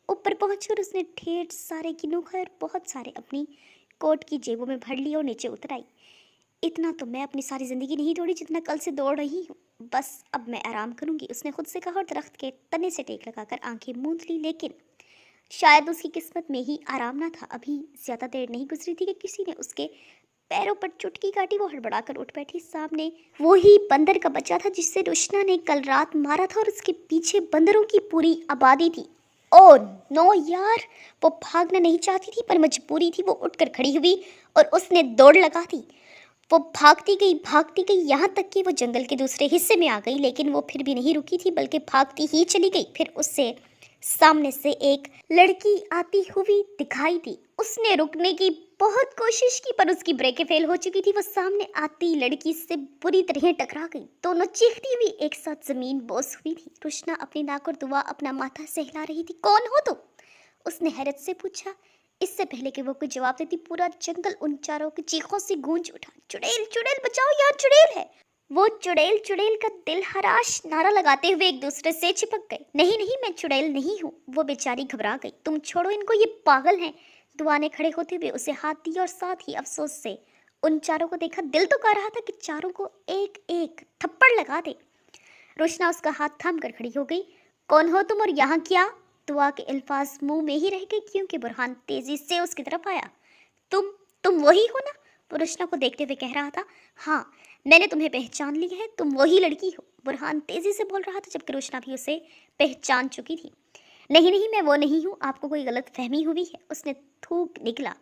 ऊपर पहुंचकर उसने ढेर सारे किन्नू खाए और बहुत सारे अपनी कोट की जेबों में भर लिए और नीचे उतर आई। इतना तो मैं अपनी सारी ज़िंदगी नहीं दौड़ी जितना कल से दौड़ रही हूँ। बस अब मैं आराम करूँगी, उसने खुद से कहा और दरख्त के तने से टेक लगाकर आंखें मूंद ली। लेकिन शायद उसकी किस्मत में ही आराम ना था। अभी ज़्यादा देर नहीं गुजरी थी कि किसी ने उसके पैरों पर चुटकी काटी वो हड़बड़ा कर उठ बैठी। सामने वही बंदर का बच्चा था जिससे रुशना ने कल रात मारा था और उसके पीछे बंदरों की पूरी आबादी थी। ओह नो यार, वो भागना नहीं चाहती थी पर मजबूरी थी। वो उठकर खड़ी हुई और उसने दौड़ लगा दी। वो भागती गई यहाँ तक कि वो जंगल के दूसरे हिस्से में आ गई, लेकिन वो फिर भी नहीं रुकी थी बल्कि भागती ही चली गई। फिर उससे सामने से एक लड़की आती हुई दिखाई दी। उसने रुकने की बहुत कोशिश की पर उसकी ब्रेकें फेल हो चुकी थी। वो सामने आती लड़की से बुरी तरह टकरा गई। दोनों चीखती हुई एक साथ जमीन बोस हुई थी। रुशना अपनी नाक और दुआ अपना माथा सहला रही थी। कौन हो तुम? उसने हैरत से पूछा। इससे पहले कि वो कोई जवाब देती पूरा जंगल उन चारों की चीखों से गूंज उठा। चुड़ैल चुड़ैल बचाओ, यहाँ चुड़ैल है। वो चुड़ैल चुड़ैल का दिल हराश नारा लगाते हुए एक दूसरे से चिपक गए। नहीं नहीं, मैं चुड़ैल नहीं हूँ। वो बेचारी घबरा गई। तुम छोड़ो इनको, ये पागल हैं। दुआ ने खड़े होते हुए उसे हाथ दिया और साथ ही अफसोस से उन चारों को देखा। दिल तो कर रहा था कि चारों को एक एक थप्पड़ लगा दे। रोशना उसका हाथ थाम कर खड़ी हो गई। कौन हो तुम और यहाँ क्या? दुआ के अल्फाज मुंह में ही रह गए क्योंकि बुरहान तेजी से उसकी तरफ आया। तुम वही हो ना? वो रोशना को देखते हुए कह रहा था। हाँ, मैंने तुम्हें पहचान लिया है, तुम वही लड़की हो। बुरहान तेजी से बोल रहा था जबकि रोशना भी उसे पहचान चुकी थी। नहीं नहीं, मैं वो नहीं हूँ, आपको कोई गलत फहमी हुई है। उसने थूक निकला।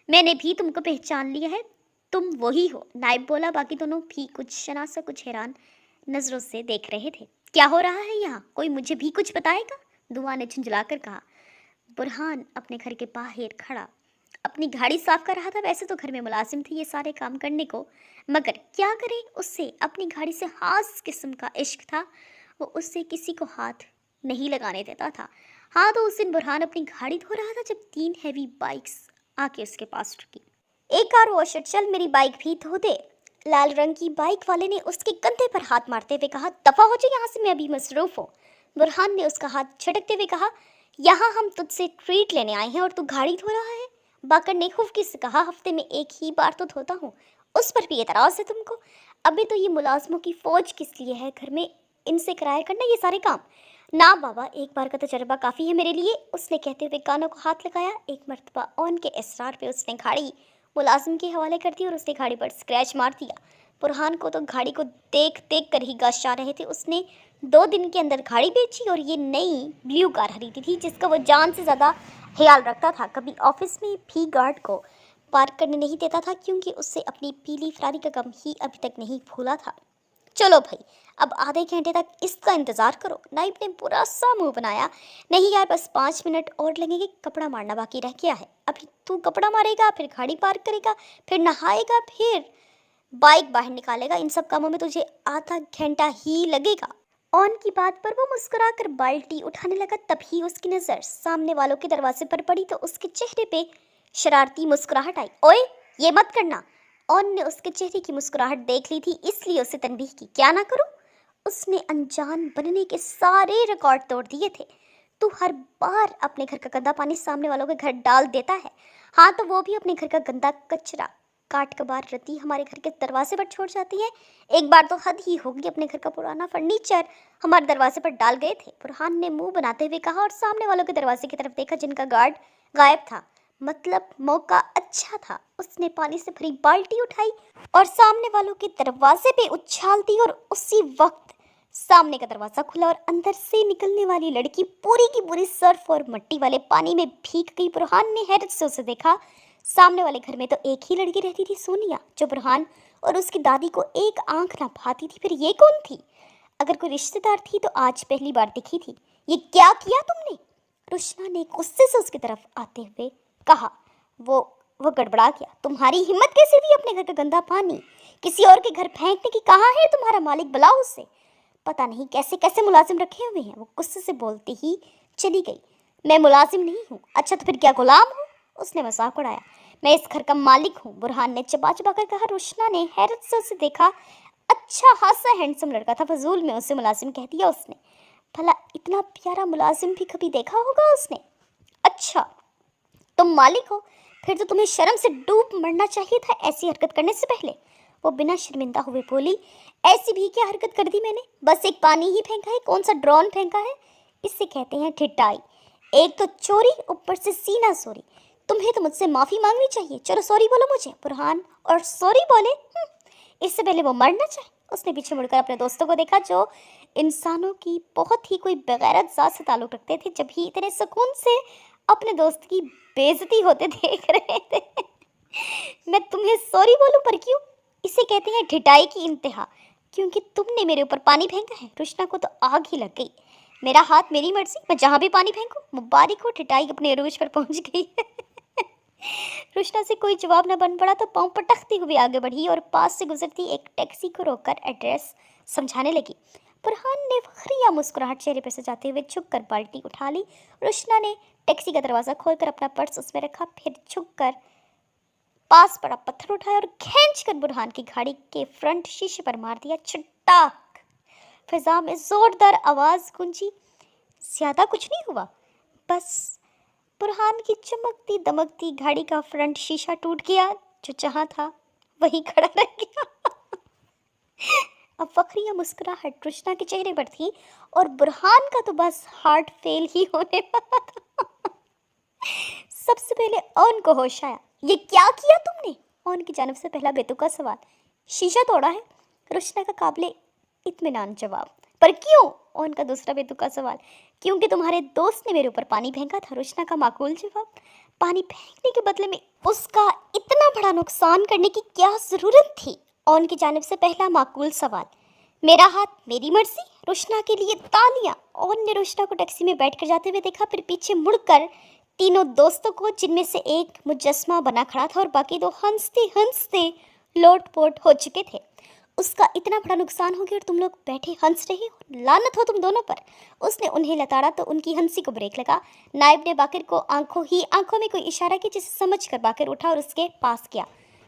मैंने भी तुमको पहचान लिया है, तुम वही हो। नाइब बोला। बाकी दोनों भी कुछ शनासा कुछ हैरान नजरों से देख रहे थे। क्या हो रहा है यहाँ? कोई मुझे भी कुछ बताएगा? दुआ ने झुंझलाकर कहा। बुरहान अपने घर के बाहर खड़ा अपनी गाड़ी साफ कर रहा था। वैसे तो घर में मुलाजिम थे ये सारे काम करने को, मगर क्या करे, उससे अपनी गाड़ी से खास किस्म का इश्क था। वो उससे किसी को हाथ नहीं लगाने देता था। हाँ, तो उस दिन बुरहान अपनी गाड़ी धो रहा था जब 3 हैवी बाइक्स आके उसके पास रुकी। एक कार वॉशर, चल मेरी बाइक भी धो दे। लाल रंग की बाइक वाले ने उसके कंधे पर हाथ मारते हुए कहा। दफा हो जाए यहाँ से, मैं अभी मसरूफ हूँ। बुरहान ने उसका हाथ झटकते हुए कहा। यहाँ हम तुझसे ट्रीट लेने आए हैं और तू गाड़ी धो रहा है। बाकर ने खुफकी से कहा। हफ्ते में एक ही बार तो धोता हूँ, उस पर भी एतराज़ है तुमको? अभी तो ये मुलाजमों की फौज किस लिए है घर में इनसे कराया करना ये सारे काम? ना बाबा, एक बार का तजर्बा काफ़ी है मेरे लिए। उसने कहते हुए कानों को हाथ लगाया। एक मरतबा ऑन के इसरार पे उसने गाड़ी मुलाजिम के हवाले कर दी और उसने गाड़ी पर स्क्रैच मार दिया। बुरहान को तो गाड़ी को देख देख कर ही गाश आ रहे थे। उसने 2 दिन के अंदर गाड़ी बेची और ये नई ब्लू कार खरीदी थी जिसका वो जान से ज़्यादा ख्याल रखता था। कभी ऑफिस में भी गार्ड को पार्क करने नहीं देता था क्योंकि उससे अपनी पीली फरारी का गम ही अभी तक नहीं भूला था। चलो भाई, अब आधे घंटे तक इसका इंतज़ार करो। नाइब ने बुरा सा मुंह बनाया। नहीं यार, बस 5 मिनट और लगेंगे, कपड़ा मारना बाकी रह गया है। अभी तू कपड़ा मारेगा, फिर गाड़ी पार्क करेगा, फिर नहाएगा, फिर बाइक बाहर निकालेगा। इन सब कामों में तुझे आधा घंटा ही लगेगा। ऑन की बात पर वो मुस्कुराकर बाल्टी उठाने लगा। तभी उसकी नज़र सामने वालों के दरवाजे पर पड़ी तो उसके चेहरे पे शरारती मुस्कुराहट आई। ओए, ये मत करना। ऑन ने उसके चेहरे की मुस्कुराहट देख ली थी इसलिए उसे तनबीह की। क्या ना करूं? उसने अनजान बनने के सारे रिकॉर्ड तोड़ दिए थे। तू हर बार अपने घर का गंदा पानी सामने वालों के घर डाल देता है। हाँ, तो वो भी अपने घर का गंदा कचरा काट कबार रती हमारे घर के दरवाजे पर छोड़ जाती है। एक बार तो हद ही होगी, अपने घर का पुराना फर्नीचर हमारे दरवाजे पर डाल गए थे। बुरहान ने मुंह बनाते हुए कहा और सामने वालों के दरवाजे की तरफ देखा जिनका गार्ड गायब था। मतलब मौका अच्छा था। उसने पानी से भरी बाल्टी उठाई और सामने वालों के दरवाजे पे उछाल दी और उसी वक्त सामने का दरवाजा खुला और अंदर से निकलने वाली लड़की पूरी की पूरी सर्फ और मिट्टी वाले पानी में भीग गई। बुरहान ने हैरत से उसे देखा। सामने वाले घर में तो एक ही लड़की रहती थी, सोनिया, जो बुरहान और उसकी दादी को एक आंख ना भाती थी। फिर ये कौन थी? अगर कोई रिश्तेदार थी तो आज पहली बार दिखी थी। ये क्या किया तुमने? रुशना ने गुस्से से उसकी तरफ आते हुए कहा। वो गड़बड़ा गया। तुम्हारी हिम्मत कैसे हुई अपने घर का गंदा पानी किसी और के घर फेंकने की? कहाँ है तुम्हारा मालिक? बुलाओ उसे। पता नहीं कैसे कैसे मुलाजिम रखे हुए हैं। वो गुस्से से बोलती ही चली गई। मैं मुलाजिम नहीं हूँ। अच्छा, तो फिर क्या गुलाम हूँ? उसने मजाक उड़ाया। मैं इस घर का मालिक हूँ, बुरहान ने चबा चबा कर कहा। रुशना ने हैरत से उसे देखा। अच्छा खासा हैंडसम लड़का था। फजूल में उसे मुलाजिम कह दिया उसने। भला इतना प्यारा मुलाजिम भी कभी देखा होगा उसने। अच्छा, तुम मालिक हो, फिर तो तुम्हें शर्म से डूब मरना चाहिए था ऐसी हरकत करने से पहले। वो बिना शर्मिंदा हुए बोली। ऐसी भी क्या हरकत कर दी मैंने? बस एक पानी ही फेंका है। कौन सा ड्रोन फेंका है? इससे कहते हैं ठिठाई। एक तो चोरी, ऊपर से सीना सोरी। तुम्हें तो मुझसे माफ़ी मांगनी चाहिए। चलो सॉरी बोलो मुझे। बुरहान और सॉरी बोले। इससे पहले वो मर ना जाए। उसने पीछे मुड़कर अपने दोस्तों को देखा जो इंसानों की बहुत ही कोई बेगैरत ज़ात से ताल्लुक़ रखते थे, जब भी इतने सुकून से अपने दोस्त की बेइज्जती होते देख रहे थे। मैं तुम्हें सॉरी बोलूं पर क्यों? इसे कहते हैं ढिठाई की इंतहा। क्योंकि तुमने मेरे ऊपर पानी फेंका है। रुशना को तो आग ही लग गई। मेरा हाथ मेरी मर्जी, मैं जहाँ भी पानी फेंकूं। मुबारक हो, ढिठाई अपने अरूज पर पहुंच गई है। रुशना से कोई जवाब न बन पड़ा तो पाँव पटकती हुई आगे बढ़ी और पास से गुजरती एक टैक्सी को रोककर एड्रेस समझाने लगी। बुरहान ने फखरिया मुस्कुराहट चेहरे पर सजाते हुए झुककर बाल्टी उठा ली। रुशना ने टैक्सी का दरवाज़ा खोलकर अपना पर्स उसमें रखा, फिर झुककर पास पड़ा पत्थर उठाया और खींचकर बुरहान की गाड़ी के फ्रंट शीशे पर मार दिया। छटाक! फिजा में जोरदार आवाज़ गूंजी। ज़्यादा कुछ नहीं हुआ, बस बुरहान की चमकती दमकती गाड़ी का फ्रंट शीशा टूट गया। जो जहाँ था वही खड़ा रह गया। अब फखरिया मुस्कुराहट रुशना के चेहरे पर थी और बुरहान का तो बस हार्ट फेल ही होने वाला था। सबसे पहले ओन को होश आया। ये क्या किया तुमने? ओन की जानब से पहला बेतुका सवाल। शीशा तोड़ा है, रुशना का काबिले इत्मीनान जवाब। पर क्यों? ओन का दूसरा बेतुका सवाल। क्योंकि तुम्हारे दोस्त ने मेरे ऊपर पानी फेंका था, रुशना का माकूल जवाब। पानी फेंकने के बदले में उसका इतना बड़ा नुकसान करने की क्या ज़रूरत थी? ओन की जानब से पहला माकूल सवाल। मेरा हाथ मेरी मर्जी, रुशना के लिए तालियां। ओन ने रुशना को टैक्सी में बैठकर जाते हुए देखा, फिर पीछे मुड़कर तीनों दोस्तों को, जिनमें से एक मुजस्मा बना खड़ा था और बाकी दो हंसते हंसते लोटपोट हो चुके थे। उसका इतना बड़ा नुकसान हो गया और तुम लोग बैठे हंस रहे हो, लानत हो तुम दोनों पर। उसने उन्हें लताड़ा तो उनकी हंसी को ब्रेक लगा। नाइब ने बाकिर को आंखों में कोई इशारा किया, जिसे समझकर बाकिर उठा और उसके पास गया।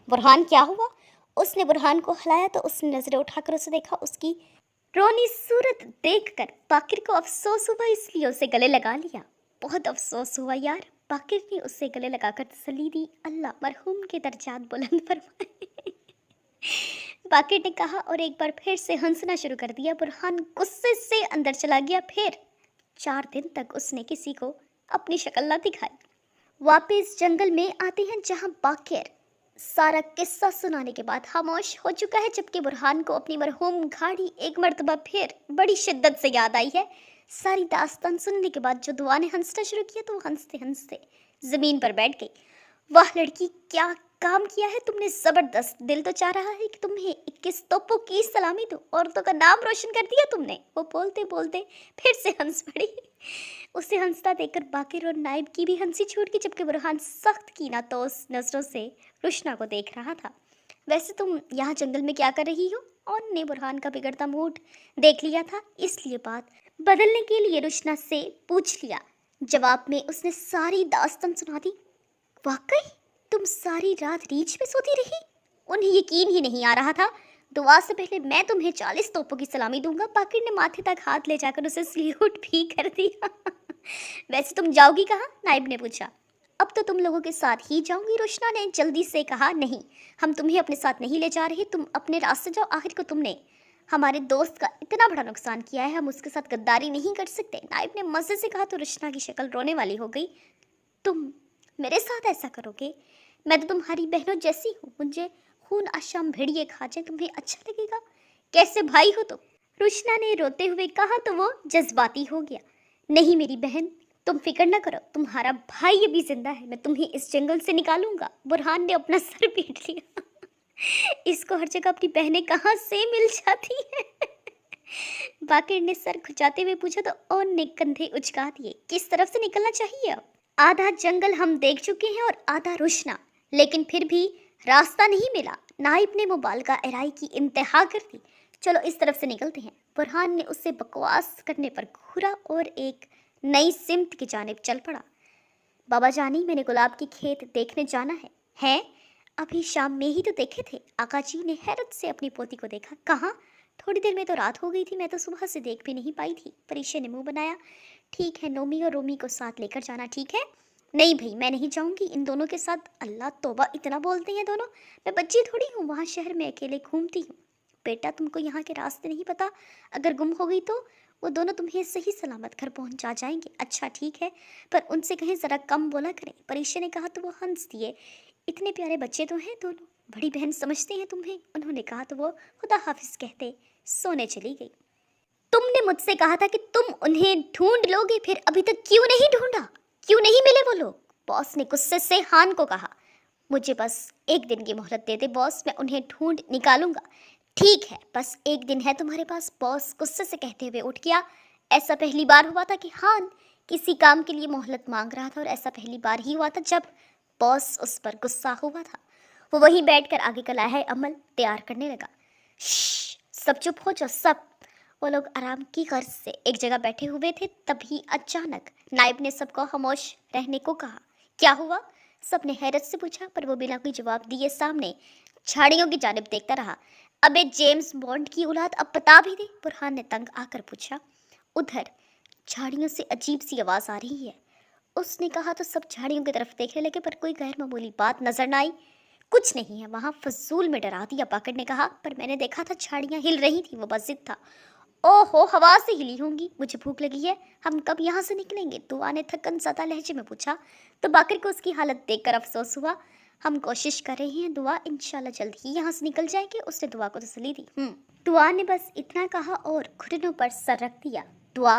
बुरहान क्या हुआ? उसने बुरहान को हिलाया तो उसने नजरें उठाकर उसे देखा। उसकी रोनी सूरत देखकर बाकिर को अफसोस हुआ, इसलिए उसे गले लगा लिया। बहुत अफसोस हुआ यार। बाकिर ने उससे गले लगाकर तसल्ली दी। अल्लाह मरहूम के दर्जात बुलंद फरमाए। बाकिर ने कहा और एक बार फिर से हंसना शुरू कर दिया। बुरहान गुस्से से अंदर चला गया। फिर 4 दिन तक उसने किसी को अपनी शक्ल न दिखाई। वापस जंगल में आते हैं, जहां बाकिर सारा किस्सा सुनाने के बाद खामोश हो चुका है, जबकि बुरहान को अपनी मरहूम गाड़ी एक मर्तबा फिर बड़ी शिद्दत से याद आई है। सारी दास्तान सुनने के बाद जो दुआ ने हंसना शुरू किया तो वो हंसते हंसते ज़मीन पर बैठ गई। वाह लड़की, क्या काम किया है तुमने, ज़बरदस्त। दिल तो चाह रहा है कि तुम्हें 21 तोपों की सलामी दूं। औरतों का नाम रोशन कर दिया तुमने। वो बोलते बोलते फिर से हंस पड़ी। उसे हंसता देखकर बाकिर और नाइब की भी हंसी छूट गई, जबकि बुरहान सख्त कीनातोस नज़रों से रुशना को देख रहा था। वैसे तुम यहाँ जंगल में क्या कर रही हो? और ने बुरहान का बिगड़ता मूड देख लिया था, इसलिए बात बदलने के लिए रुशना से पूछ लिया। जवाब में उसने सारी दास्तान सुना दी। वाकई तुम सारी रात रीछ में सोती रही? उन्हें यकीन ही नहीं आ रहा था। दुआ से पहले मैं तुम्हें 40 तोपों की सलामी दूंगा। बाकिर ने माथे तक हाथ ले जाकर उसे सल्यूट भी कर दिया। वैसे तुम जाओगी कहाँ? नाइब ने पूछा। अब तो तुम लोगों के साथ ही जाऊंगी, रुशना ने जल्दी से कहा। नहीं, हम तुम्हें अपने साथ नहीं ले जा रहे, तुम अपने रास्ते जाओ। आखिर को तुमने हमारे दोस्त का इतना बड़ा नुकसान किया है, हम उसके साथ गद्दारी नहीं कर सकते। नाइब ने मज़े से कहा तो रुशना की शक्ल रोने वाली हो गई। तुम मेरे साथ ऐसा करोगे? मैं तो तुम्हारी बहनों जैसी हूँ, मुझे खून आशाम भिड़िए खा जाए, तुम्हें अच्छा लगेगा? कैसे भाई हो तुम? रुशना ने रोते हुए कहा तो वो जज्बाती हो गया। नहीं मेरी बहन, तुम फिक्र न करो, तुम्हारा भाई अभी जिंदा है, मैं तुम्हें इस जंगल से निकालूंगा। बुरहान ने अपना सर पीट लिया। इसको हर जगह अपनी बहनें कहाँ से मिल जाती हैं? बाकिर ने सर खुजाते हुए पूछा तो ओन ने कंधे उचका दिए। किस तरफ से निकलना चाहिए अब? आधा जंगल हम देख चुके हैं और आधा रुशना, लेकिन फिर भी रास्ता नहीं मिला। नाइब ने मुबालगा एराई की इंतहा कर दी। चलो इस तरफ से निकलते हैं। बुरहान ने उससे बकवास करने पर घूरा और एक नई सिमत की जानिब चल पड़ा। बाबा जानी, मैंने गुलाब की खेत देखने जाना है। हैं? अभी शाम में ही तो देखे थे। आका जी ने हैरत से अपनी पोती को देखा। कहाँ? थोड़ी देर में तो रात हो गई थी, मैं तो सुबह से देख भी नहीं पाई थी। परीशे ने मुंह बनाया। ठीक है, नोमी और रोमी को साथ लेकर जाना, ठीक है? नहीं भाई, मैं नहीं जाऊंगी इन दोनों के साथ। अल्लाह तौबा, इतना बोलते हैं दोनों। मैं बच्ची थोड़ी हूँ, वहाँ शहर में अकेले घूमती हूँ। बेटा तुमको यहाँ के रास्ते नहीं पता, अगर गुम हो गई तो वो दोनों तुम्हें सही सलामत घर पहुंचा जाएंगे। अच्छा ठीक है, पर उनसे कहीं ज़रा कम बोला करें। परीक्षा ने कहा तो वो हंस दिए। इतने प्यारे बच्चे तो हैं दोनों, बड़ी बहन समझते हैं तुम्हें, उन्होंने कहा तो वो खुदा हाफिज कहते सोने चली गई। तुमने मुझसे कहा था कि तुम उन्हें ढूंढ लोगे, फिर अभी तक क्यों नहीं ढूंढा? क्यों नहीं मिले वो लोग? बॉस ने गुस्से से हान को कहा। मुझे बस एक दिन की मोहलत दे दे बॉस, मैं उन्हें ढूंढ निकालूंगा। ठीक है, बस एक दिन है तुम्हारे पास, बॉस गुस्से से कहते हुए उठ गया। ऐसा पहली बार हुआ था कि हान किसी काम के लिए मोहलत मांग रहा था, और ऐसा पहली बार ही हुआ था जब बॉस उस पर गुस्सा हुआ था। वो वहीं बैठकर आगे का लाहे अमल तैयार करने लगा। सब चुप हो जाओ सब। वो लोग आराम की गर्ज से एक जगह बैठे हुए थे, तभी अचानक नायब ने सबको खामोश रहने को कहा। क्या हुआ? सबने हैरत से पूछा, पर वो बिना कोई जवाब दिए सामने झाड़ियों की जानिब देखता रहा। अबे जेम्स बॉन्ड की औलाद, अब बता भी दे, बुरहान ने तंग आकर पूछा। उधर झाड़ियों से अजीब सी आवाज आ रही है, उसने कहा तो सब झाड़ियों की तरफ देखने लगे, पर कोई गैर मामूली बात नजर न आई। कुछ नहीं है वहां, फजूल में डरा दिया बाकड़ ने कहा, पर मैंने देखा था झाड़ियां हिल रही थी, वो बस जिद था। ओहो, हवा से हिली होंगी, मुझे भूख लगी है, हम कब यहाँ से निकलेंगे? दुआ ने थकन ज़्यादा लहजे में पूछा। तो बाकर को उसकी हालत देखकर अफसोस हुआ। हम कोशिश कर रहे हैं दुआ, इंशाल्लाह जल्द ही यहाँ से निकल जाएंगे, उसने दुआ को तसल्ली दी। दुआ ने बस इतना कहा और घुटनों पर सर रख दिया। दुआ,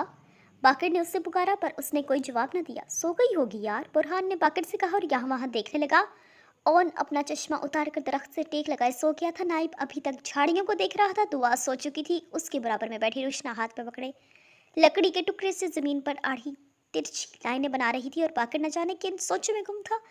बाकर ने उससे पुकारा, पर उसने कोई जवाब न दिया। सो गई होगी यार, बुरहान ने बाकर से कहा और यहाँ वहाँ देखने लगा। ओन अपना चश्मा उतार कर दरख्त से टेक लगाए सो गया था। नाइब अभी तक झाड़ियों को देख रहा था। दुआ सो चुकी थी। उसके बराबर में बैठी रुशना हाथ में पकड़े लकड़ी के टुकड़े से जमीन पर आड़ी तिरछी लाइनें बना रही थी, और बाकर न जाने किन सोचों में गुम था।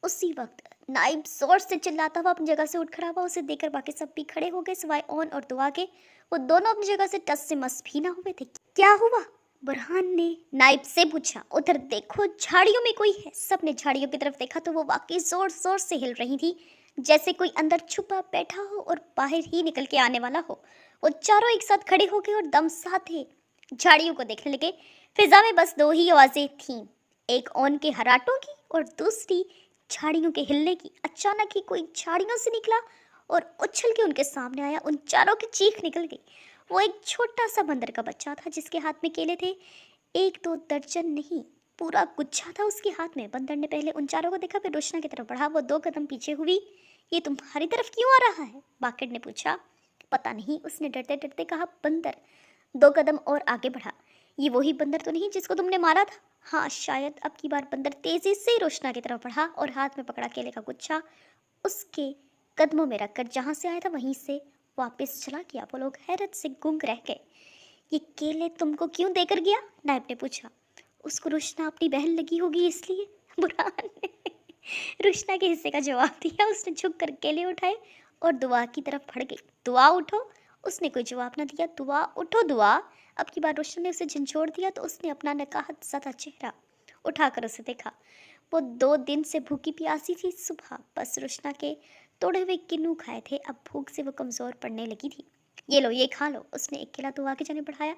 उसी वक्त नाइब जोर से चिल्लाता हुआ अपनी जगह से उठ खड़ा हुआ। उसे देखकर बाकी सब भी खड़े हो गए सिवाय ओन और दुआ के। वो दोनों अपनी जगह से टस से मस भी ना हुए थे। क्या हुआ? बुरहान ने नाइब से पूछा। उधर देखो, झाड़ियों में कोई है। सबने झाड़ियों की तरफ देखा तो वो वाकई जोर जोर से हिल रही थी, जैसे कोई अंदर छुपा बैठा हो और बाहर ही निकल के आने वाला हो। वो चारों एक साथ खड़े हो गए और दम साथे झाड़ियों को देखने लगे। फिजा में बस दो ही आवाजें थीं, एक ओन के हराटों की और दूसरी झाड़ियों के हिलने की। अचानक ही कोई झाड़ियों से निकला और उछल के उनके सामने आया। उन चारों की चीख निकल गई। वो एक छोटा सा बंदर का बच्चा था जिसके हाथ में केले थे। एक दो दर्जन नहीं, पूरा गुच्छा था उसके हाथ में। बंदर ने पहले उन चारों को देखा, फिर रोशना की तरफ बढ़ा। वो 2 कदम पीछे हुई। ये तुम्हारी तरफ क्यों आ रहा है? बाकेट ने पूछा। पता नहीं, उसने डरते डरते कहा। बंदर 2 कदम और आगे बढ़ा। ये वही बंदर तो नहीं जिसको तुमने मारा था? हाँ शायद। अब की बार बंदर तेजी से रोशना की तरफ बढ़ा और हाथ में पकड़ा केले का गुच्छा उसके कदमों में रखकर जहां से आया था वहीं से वापस चला गया। वो लोग हैरत से गुंग रह गए। ये केले तुमको क्यों देकर गया? नायब ने पूछा। उसको रुशना अपनी बहन लगी होगी इसलिए, बुरहान ने रुशना के हिस्से का जवाब दिया। उसने झुक कर केले उठाए और दुआ की तरफ बढ़ गई। दुआ उठो, उसने कोई जवाब न दिया। दुआ उठो दुआ। अब की बार रुशना ने उसे झंझोड़ दिया तो उसने अपना नकाहत ज़्यादा चेहरा उठाकर उसे देखा। वो 2 दिन से भूखी प्यासी थी। सुबह बस रुशना के तोड़े हुए किन्नू खाए थे, अब भूख से वो कमज़ोर पड़ने लगी थी। ये लो, ये खा लो। उसने एक केला दुआ के जाने बढ़ाया,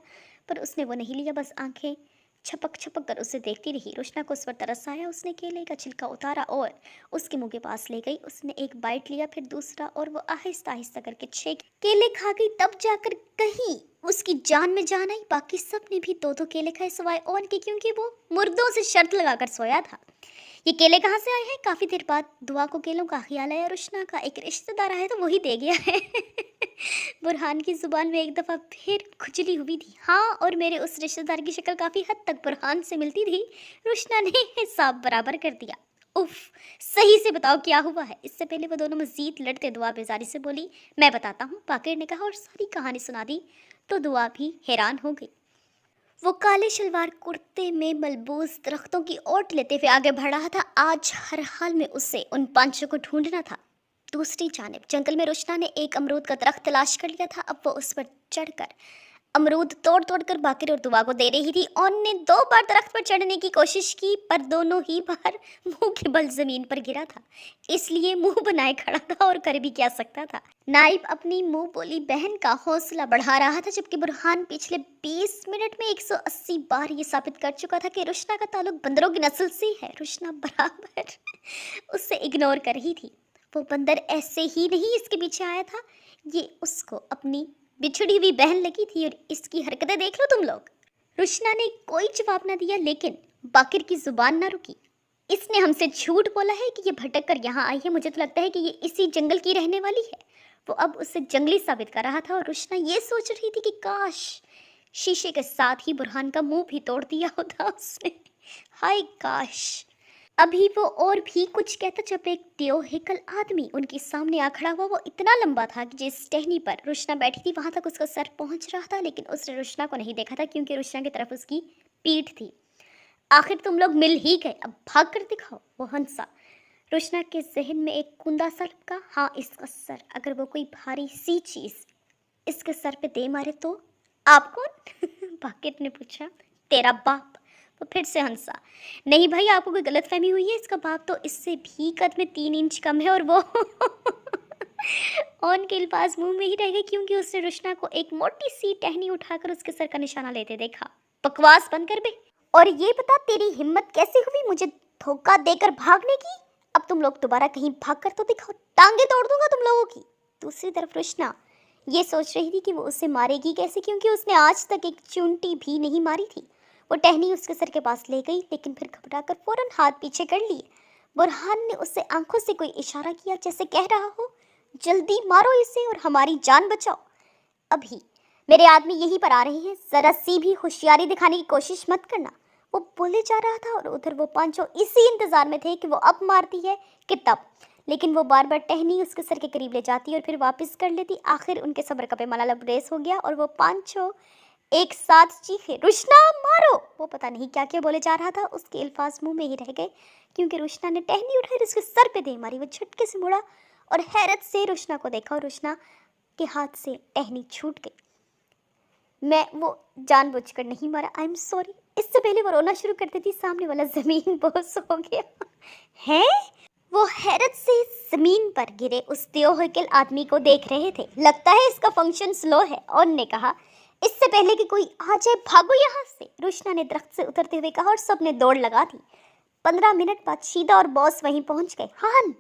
पर उसने वो नहीं लिया, बस आंखें छपक छपक कर उसे देखती रही। रुशना को उस पर तरस आया। उसने केले का छिलका उतारा और उसके मुंह के पास ले गई। उसने एक बाइट लिया, फिर दूसरा, और वो आहिस्ता आहिस्ता करके 6 केले खा गई। तब जाकर कहीं उसकी जान में जान आई। बाकी सब ने भी 2-2 केले खाए सिवाय ओन के, क्योंकि वो मुर्दों से शर्त लगाकर सोया था। ये केले कहाँ से आए हैं? काफ़ी देर बाद दुआ को केलों का ख्याल आया। रुशना का एक रिश्तेदार आया तो वही दे गया है। बुरहान की जुबान में एक दफ़ा फिर खुजली हुई थी। हाँ, और मेरे उस रिश्तेदार की शक्ल काफ़ी हद तक बुरहान से मिलती थी। रुशना ने हिसाब बराबर कर दिया। उफ, सही से बताओ क्या हुआ है? इससे पहले वो दोनों मजीद लड़ते दुआ बेजारी से बोली। मैं बताता हूँ, बाकिर ने कहा और सारी कहानी सुना दी। तो दुआ भी हैरान हो गई। वो काले शलवार कुर्ते में मलबूस दरख्तों की ओट लेते हुए आगे बढ़ रहा था। आज हर हाल में उसे उन 5 को ढूंढना था। दूसरी जानिब जंगल में रुशना ने एक अमरूद का दरख्त तलाश कर लिया था। अब वो उस पर चढ़कर अमरूद तोड़ तोड़ कर बाकिर और दुआ को दे रही थी। ओन ने 2 बार दरख्त पर चढ़ने की कोशिश की, पर दोनों ही बार मुंह के बल जमीन पर गिरा था, इसलिए मुंह बनाए खड़ा था और कर भी क्या सकता था। नाइब अपनी मुंह बोली बहन का हौसला बढ़ा रहा था, जबकि बुरहान पिछले 20 मिनट में 180 बार ये साबित कर चुका था कि रुशना का ताल्लुक बंदरों की नस्ल से है। रुशना बराबर उससे इग्नोर कर रही थी। वो बंदर ऐसे ही नहीं इसके पीछे आया था, ये उसको अपनी बिछड़ी हुई बहन लगी थी। और इसकी हरकतें देख लो तुम लोग। रुशना ने कोई जवाब न दिया, लेकिन बाकिर की जुबान न रुकी। इसने हमसे झूठ बोला है कि ये भटक कर यहाँ आई है। मुझे तो लगता है कि ये इसी जंगल की रहने वाली है। वो अब उसे जंगली साबित कर रहा था और रुशना ये सोच रही थी कि काश शीशे के साथ ही बुरहान का मुंह भी तोड़ दिया होता उसने। हाय काश। अभी वो और भी कुछ कहता जब एक देवहिकल आदमी उनके सामने आ खड़ा हुआ। वो इतना लंबा था कि जिस टहनी पर रुशना बैठी थी वहां तक उसका सर पहुंच रहा था, लेकिन उसने रुशना को नहीं देखा था क्योंकि रुशना की तरफ उसकी पीठ थी। आखिर तुम लोग मिल ही गए, अब भाग कर दिखाओ, वो हंसा। रुशना के जहन में एक कुंदा सा लपका। हाँ, इसका सर, अगर वो कोई भारी सी चीज इसके सर पे दे मारे तो। आप कौन? बाकिर ने पूछा। तेरा बाप। वो फिर से हंसा। नहीं भाई, आपको कोई गलतफहमी हुई है। इसका बाप तो इससे भी कद में 3 इंच कम है और वो ऑन के अल्फाज मुंह में ही रह गए क्योंकि उसने रुशना को एक मोटी सी टहनी उठाकर उसके सर का निशाना लेते देखा। बकवास बंद कर बे, और ये बता तेरी हिम्मत कैसे हुई मुझे धोखा देकर भागने की। अब तुम लोग दोबारा कहीं भाग कर तो दिखाओ, टांगे तोड़ दूंगा तुम लोगों की। दूसरी तरफ रुशना ये सोच रही थी कि वो उसे मारेगी कैसे, क्योंकि उसने आज तक एक चूंटी भी नहीं मारी थी। वो टहनी उसके सर के पास ले गई, लेकिन फिर घबराकर फौरन हाथ पीछे कर लिए। बुरहान ने उससे आंखों से कोई इशारा किया, जैसे कह रहा हो जल्दी मारो इसे और हमारी जान बचाओ। अभी मेरे आदमी यहीं पर आ रहे हैं, जरा सी भी होशियारी दिखाने की कोशिश मत करना। वो बोले जा रहा था और उधर वो पांचों इसी इंतजार में थे कि वो अब मारती है कि तब, लेकिन वो बार बार टहनी उसके सर के करीब ले जाती और फिर वापस कर लेती। आखिर उनके सब्र का पैमाना लबरेज हो गया और वो पांचों एक साथ चीखे, रुशना मारो। वो पता नहीं क्या क्या बोले जा रहा था, उसके अल्फाज मुंह में ही रह गए क्योंकि रुशना ने टहनी उठाई उसके सर पे दे मारी। वो झटके से मुड़ा और हैरत से रुशना को देखा और रुशना के हाथ से टहनी छूट गई। मैं वो जानबूझकर नहीं मारा, आई एम सॉरी। इससे पहले वो रोना शुरू करती थी, सामने वाला जमीन बोस हो गया। है? वो हैरत से जमीन पर गिरे उस देवहिकल आदमी को देख रहे थे। लगता है इसका फंक्शन स्लो है, और ने कहा। इससे पहले कि कोई आ जाए भागो यहाँ से, रुशना ने दरख्त से उतरते हुए कहा और सबने दौड़ लगा दी। 15 मिनट बाद शीदा और बॉस वहीं पहुंच गए। हान।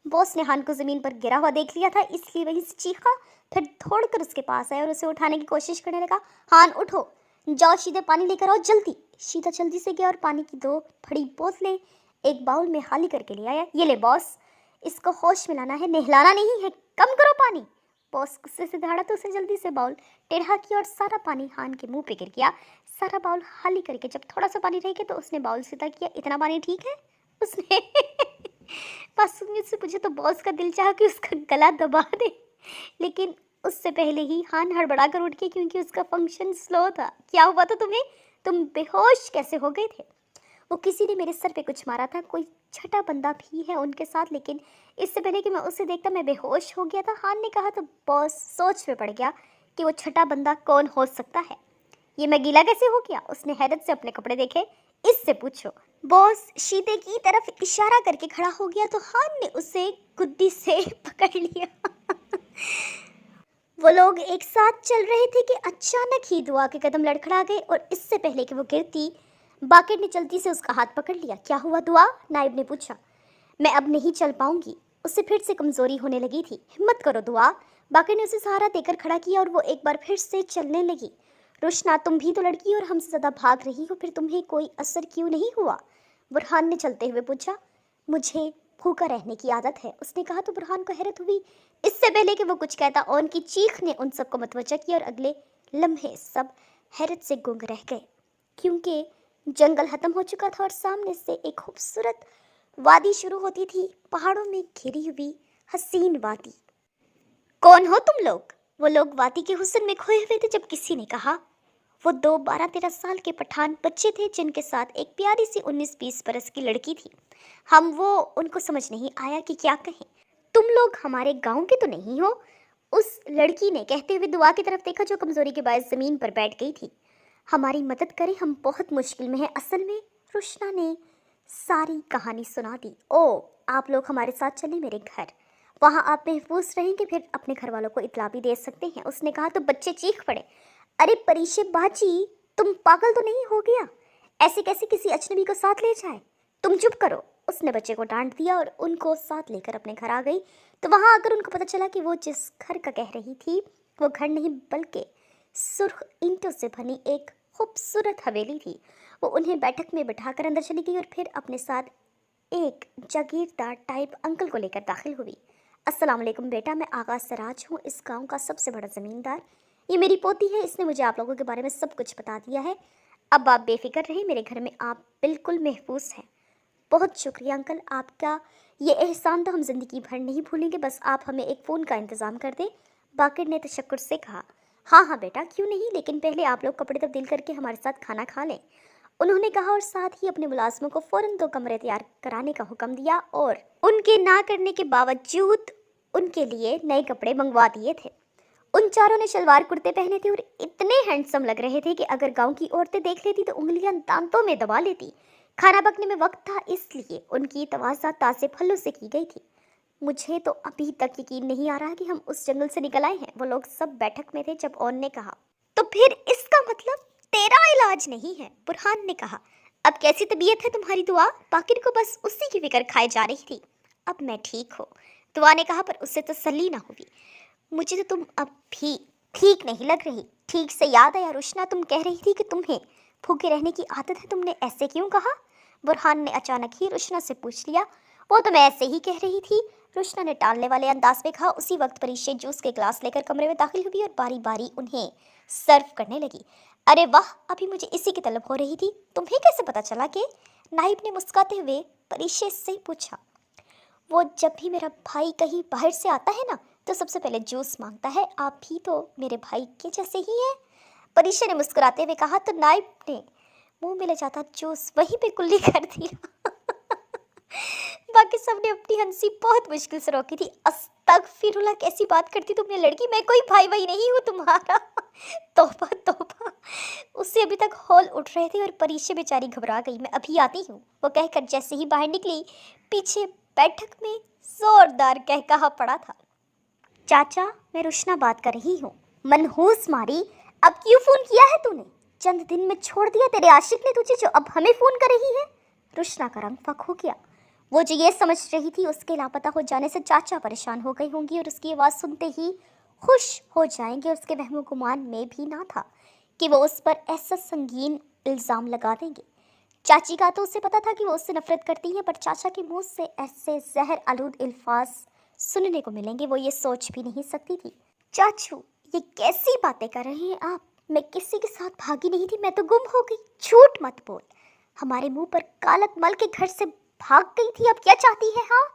बॉस ने हान को जमीन पर गिरा हुआ देख लिया था, इसलिए वहीं से चीखा, फिर दौड़कर उसके पास आया और उसे उठाने की कोशिश करने लगा। हान उठो, जाओ सीधे पानी लेकर आओ जल्दी। शीदा जल्दी से गया और पानी की 2 बड़ी बोतलें एक बाउल में खाली करके ले आया। ये ले बॉस, इसको होश में लाना है, नहलाना नहीं है, कम करो पानी। बॉस गुस्से से दहाड़ा तो उसने जल्दी से बाउल टेढ़ा किया और सारा पानी हान के मुंह पे गिर गया। सारा बाउल खाली करके जब थोड़ा सा पानी रह गया तो उसने बाउल सीधा किया। इतना पानी ठीक है? उसने मासूमियत से पूछा तो बॉस का दिल चाहा कि उसका गला दबा दे, लेकिन उससे पहले ही हान हड़बड़ा कर उठ गया क्योंकि उसका फंक्शन स्लो था। क्या हुआ था तुम्हें? तुम बेहोश कैसे हो गए थे? वो किसी ने मेरे सर पे कुछ मारा था, कोई छठा बंदा भी है उनके साथ, लेकिन इससे पहले कि मैं उसे देखता मैं बेहोश हो गया था। हान ने कहा तो बॉस सोच में पड़ गया कि वो छठा बंदा कौन हो सकता है। ये मैं गीला कैसे हो गया? उसने हैरत से अपने कपड़े देखे। इससे पूछो। बॉस शीदे की तरफ इशारा करके खड़ा हो गया तो हान ने उसे गुद्दी से पकड़ लिया। वो लोग एक साथ चल रहे थे कि अचानक ही दुआ के कदम लड़खड़ा गए और इससे पहले कि वो गिरती, बाकिर ने जल्दी से उसका हाथ पकड़ लिया। क्या हुआ दुआ? नाइब ने पूछा। मैं अब नहीं चल पाऊंगी, उससे फिर से कमजोरी होने लगी थी। हिम्मत करो दुआ। बाकिर ने उसे सहारा देकर खड़ा किया और वो एक बार फिर से चलने लगी। रुशना, तुम भी तो लड़की और हमसे ज्यादा भाग रही हो, फिर तुम्हें कोई असर क्यों नहीं हुआ? बुरहान ने चलते हुए पूछा। मुझे भूखा रहने की आदत है, उसने कहा तो बुरहान को हैरत हुई। इससे पहले कि वो कुछ कहता ऑन की चीख ने उन सबको मतवजा किया और अगले लम्हे सब हैरत से गुंग रह गए क्योंकि जंगल खत्म हो चुका था और सामने से एक खूबसूरत वादी शुरू होती थी, पहाड़ों में घिरी हुई हसीन वादी। कौन हो तुम लोग? वो लोग वादी के हुस्न में खोए हुए थे जब किसी ने कहा। वो 2 12-13 साल के पठान बच्चे थे जिनके साथ एक प्यारी सी 19-20 बरस की लड़की थी। उनको समझ नहीं आया कि क्या कहें। तुम लोग हमारे गांव के तो नहीं हो? उस लड़की ने कहते हुए दुआ की तरफ देखा जो कमजोरी के बायस जमीन पर बैठ गई थी। हमारी मदद करें, हम बहुत मुश्किल में हैं। असल में रुशना ने सारी कहानी सुना दी। ओ, आप लोग हमारे साथ चलें मेरे घर, वहाँ आप महफूज रहेंगे, फिर अपने घर वालों को इतला भी दे सकते हैं। उसने कहा तो बच्चे चीख पड़े। अरे परीशे बाजी, तुम पागल तो नहीं हो गया? ऐसे कैसे किसी अजनबी को साथ ले जाए? तुम चुप करो। उसने बच्चे को डांट दिया और उनको साथ लेकर अपने घर आ गई। तो वहाँ आकर उनको पता चला कि वो जिस घर का कह रही थी वो घर नहीं बल्कि सुर्ख ईंटों से बनी एक खूबसूरत हवेली थी। वो उन्हें बैठक में बिठाकर अंदर चली गई और फिर अपने साथ एक जागीरदार टाइप अंकल को लेकर दाखिल हुई। अस्सलाम वालेकुम बेटा, मैं आगा सराज हूँ, इस गांव का सबसे बड़ा ज़मींदार। ये मेरी पोती है, इसने मुझे आप लोगों के बारे में सब कुछ बता दिया है। अब आप बेफिक्र रहें, मेरे घर में आप बिल्कुल महफूज हैं। बहुत शुक्रिया अंकल, आपका ये एहसान तो हम ज़िंदगी भर नहीं भूलेंगे। बस आप हमें एक फ़ोन का इंतज़ाम कर दें। बाकिर ने तशक्कुर से कहा। हाँ हाँ बेटा, क्यों नहीं, लेकिन पहले आप लोग कपड़े तब्दील करके हमारे साथ खाना खा लें, उन्होंने कहा और साथ ही अपने मुलाजमों को फ़ौरन 2 कमरे तैयार कराने का हुक्म दिया और उनके ना करने के बावजूद उनके लिए नए कपड़े मंगवा दिए थे। उन चारों ने शलवार कुर्ते पहने थे और इतने हैंडसम लग रहे थे कि अगर गांव की औरतें देख लेती तो उंगलियां दांतों में दबा लेती। खाना पकने में वक्त था, इसलिए उनकी तवाज़ा ताज़े फलों से की गई थी। मुझे तो अभी तक यकीन नहीं आ रहा कि हम उस जंगल से निकल आए हैं। वो लोग सब बैठक में थे जब ओन ने कहा, तो फिर इसका मतलब तेरा इलाज नहीं है, बुरहान ने कहा। अब कैसी तबीयत है तुम्हारी दुआ? बाकिर को बस उसी की फिक्र खाए जा रही थी। अब मैं ठीक हूँ, दुआ ने कहा, पर उससे तसल्ली ना हुई। मुझे तो तुम अब भी ठीक नहीं लग रही। ठीक से याद आया रुशना, तुम कह रही थी कि तुम्हें भूखे रहने की आदत है, तुमने ऐसे क्यों कहा? बुरहान ने अचानक ही रुशना से पूछ लिया। वो तो मैं ऐसे ही कह रही थी, रुशना ने टालने वाले अंदाज में कहा। उसी वक्त परीशे जूस के ग्लास लेकर कमरे में दाखिल हुई और बारी बारी उन्हें सर्व करने लगी। अरे वाह, अभी मुझे इसी की तलब हो रही थी। तुम्हें कैसे पता चला? कि नाइब ने मुस्कुराते हुए परीशे से पूछा। वो जब भी मेरा भाई कहीं बाहर से आता है ना, तो सबसे पहले जूस मांगता है। आप भी तो मेरे भाई के जैसे ही हैं। परीशा ने मुस्कुराते हुए कहा। तो नाइब ने मुंह में ले जाता जूस वहीं पे कुल्ली कर दिया। बाकी सबने अपनी हंसी बहुत मुश्किल से रोकी थी। अस्तगफिरुल्लाह, कैसी बात करती तुम ये लड़की, मैं कोई भाई भाई नहीं हूँ तुम्हारा। तौबा तौबा। उससे अभी तक हौल उठ रहे थे और परीशा बेचारी घबरा गई। मैं अभी आती हूँ, वो कहकर जैसे ही बाहर निकली, पीछे बैठक में जोरदार कहकहा पड़ा था। चाचा, मैं रुशना बात कर रही हूँ। मनहूस मारी, अब क्यों फोन किया है तूने? चंद दिन में छोड़ दिया तेरे आशिक ने तुझे, जो अब हमें फोन कर रही है। रुशना का रंग फक हो गया। वो जो ये समझ रही थी उसके लापता हो जाने से चाचा परेशान हो गई होंगी और उसकी आवाज़ सुनते ही खुश हो जाएंगे। उसके वहमो गुमान में भी ना था कि वो उस पर ऐसा संगीन इल्ज़ाम लगा देंगे। चाची का तो उसे पता था कि वो उससे नफरत करती है, पर चाचा के मुंह से ऐसे जहर आलूद अल्फाज सुनने को मिलेंगे वो ये सोच भी नहीं सकती थी। चाचू, ये कैसी बातें कर रहे हैं आप? मैं किसी के साथ भागी नहीं थी, मैं तो गुम हो गई। झूठ मत बोल। हमारे मुंह पर कालक मल के घर से भाग गई थी। अब क्या चाहती है? हाँ,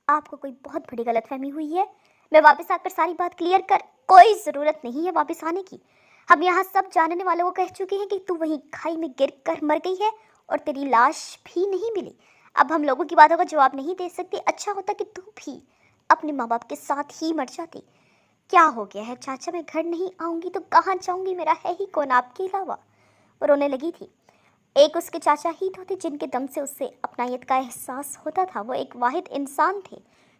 आपको कोई बहुत बड़ी गलतफहमी हुई है। मैं वापस आकर सारी बात क्लियर कर। कोई ज़रूरत नहीं है वापस आने की। हम यहाँ सब जानने वालों को कह चुके हैं कि तू वहीं खाई में गिर कर मर गई है और तेरी लाश भी नहीं मिली। अब हम लोगों की बातों का जवाब नहीं दे सकते। अच्छा होता कि तू भी अपने माँ बाप के साथ ही मर जाती। क्या हो गया है चाचा? मैं घर नहीं आऊँगी तो कहाँ जाऊँगी? मेरा है ही कौन आपके अलावा? वो रोने लगी थी। एक उसके चाचा ही तो थे जिनके दम से उससे अपनायत का एहसास होता था। वो एक वाहिद इंसान थे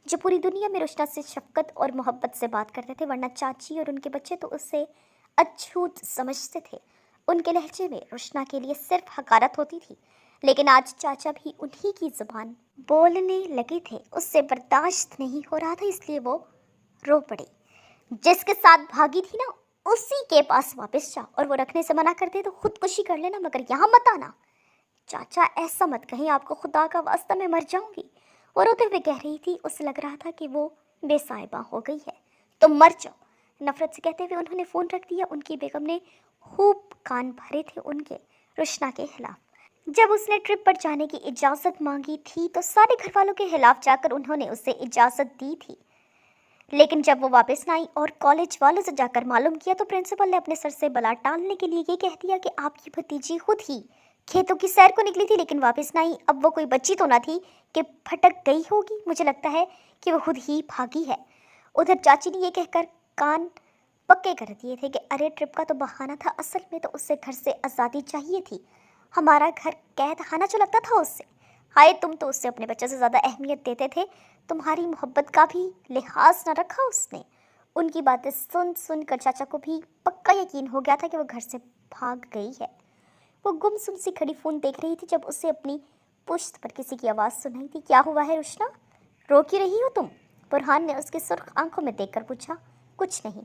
जो पूरी दुनिया में रुशना से शफकत और मोहब्बत से बात करते थे, वरना चाची और उनके बच्चे तो उससे अछूत समझते थे। उनके लहजे में रुशना के लिए सिर्फ हकारत होती थी। लेकिन आज चाचा भी उन्हीं की ज़ुबान बोलने लगे थे। उससे बर्दाश्त नहीं हो रहा था, इसलिए वो रो पड़ी। जिसके साथ भागी थी ना, उसी के पास वापस जा, और वो रखने से मना कर दे तो खुदकुशी कर लेना, मगर यहाँ मत आना। चाचा, ऐसा मत कहीं, आपको खुदा का वास्ता मैं मर जाऊंगी। वो रोते हुए कह रही थी। उसे लग रहा था कि वो बेसाहिबा हो गई है। तो मर जाओ। नफरत से कहते हुए उन्होंने फ़ोन रख दिया। उनकी बेगम ने खूब कान भरे थे उनके रुशना के खिलाफ। जब उसने ट्रिप पर जाने की इजाज़त मांगी थी तो सारे घर वालों के खिलाफ जाकर उन्होंने उसे इजाज़त दी थी। लेकिन जब वो वापस ना आई और कॉलेज वालों से जाकर मालूम किया तो प्रिंसिपल ने अपने सर से बला टालने के लिए ये कह दिया कि आपकी भतीजी खुद ही खेतों की सैर को निकली थी लेकिन वापस ना आई। अब वो कोई बच्ची तो ना थी कि भटक गई होगी। मुझे लगता है कि वो खुद ही भागी है। उधर चाची ने ये कहकर कान पक्के कर दिए थे कि अरे ट्रिप का तो बहाना था, असल में तो उससे घर से आज़ादी चाहिए थी। हमारा घर कैद खाना जो लगता था उससे। हाय, तुम तो उससे अपने बच्चे से ज़्यादा अहमियत देते थे। तुम्हारी मोहब्बत का भी लिहाज न रखा उसने। उनकी बातें सुन सुन कर चाचा को भी पक्का यकीन हो गया था कि वो घर से भाग गई है। वो गुमसुम सी खड़ी फ़ोन देख रही थी जब उसे अपनी पुश्त पर किसी की आवाज़ सुनाई थी। क्या हुआ है रुशना, रो क्यों रही हो तुम? बुरहान ने उसके सुर्ख आंखों में देखकर पूछा। कुछ नहीं।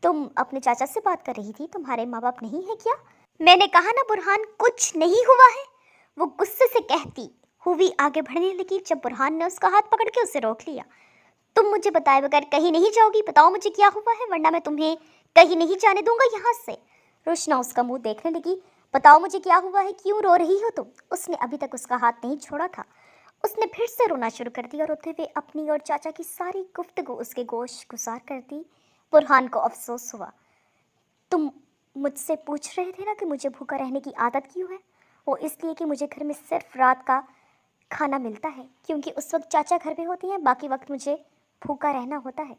तुम अपने चाचा से बात कर रही थी, तुम्हारे माँ बाप नहीं है क्या? میں نے کہا نا برہان کچھ نہیں ہوا ہے، وہ غصے سے کہتی ہوئی آگے بڑھنے لگی جب برہان نے اس کا ہاتھ پکڑ کے اسے روک لیا۔ تم مجھے بتائے بغیر کہیں نہیں جاؤ گی، بتاؤ مجھے کیا ہوا ہے ورنہ میں تمہیں کہیں نہیں جانے دوں گا یہاں سے۔ روشنا اس کا منہ دیکھنے لگی۔ بتاؤ مجھے کیا ہوا ہے، کیوں رو رہی ہو تم؟ اس نے ابھی تک اس کا ہاتھ نہیں چھوڑا تھا۔ اس نے پھر سے رونا شروع کر دیا اور روتے ہوئے اپنی اور چاچا کی ساری گفتگو اس کے گوش گزار کر دی۔ برہان کو افسوس ہوا۔ تم مجھ سے پوچھ رہے تھے نا کہ مجھے بھوکا رہنے کی عادت کیوں ہے؟ وہ اس لیے کہ مجھے گھر میں صرف رات کا کھانا ملتا ہے، کیونکہ اس وقت چاچا گھر پہ ہوتی ہیں، باقی وقت مجھے بھوکا رہنا ہوتا ہے۔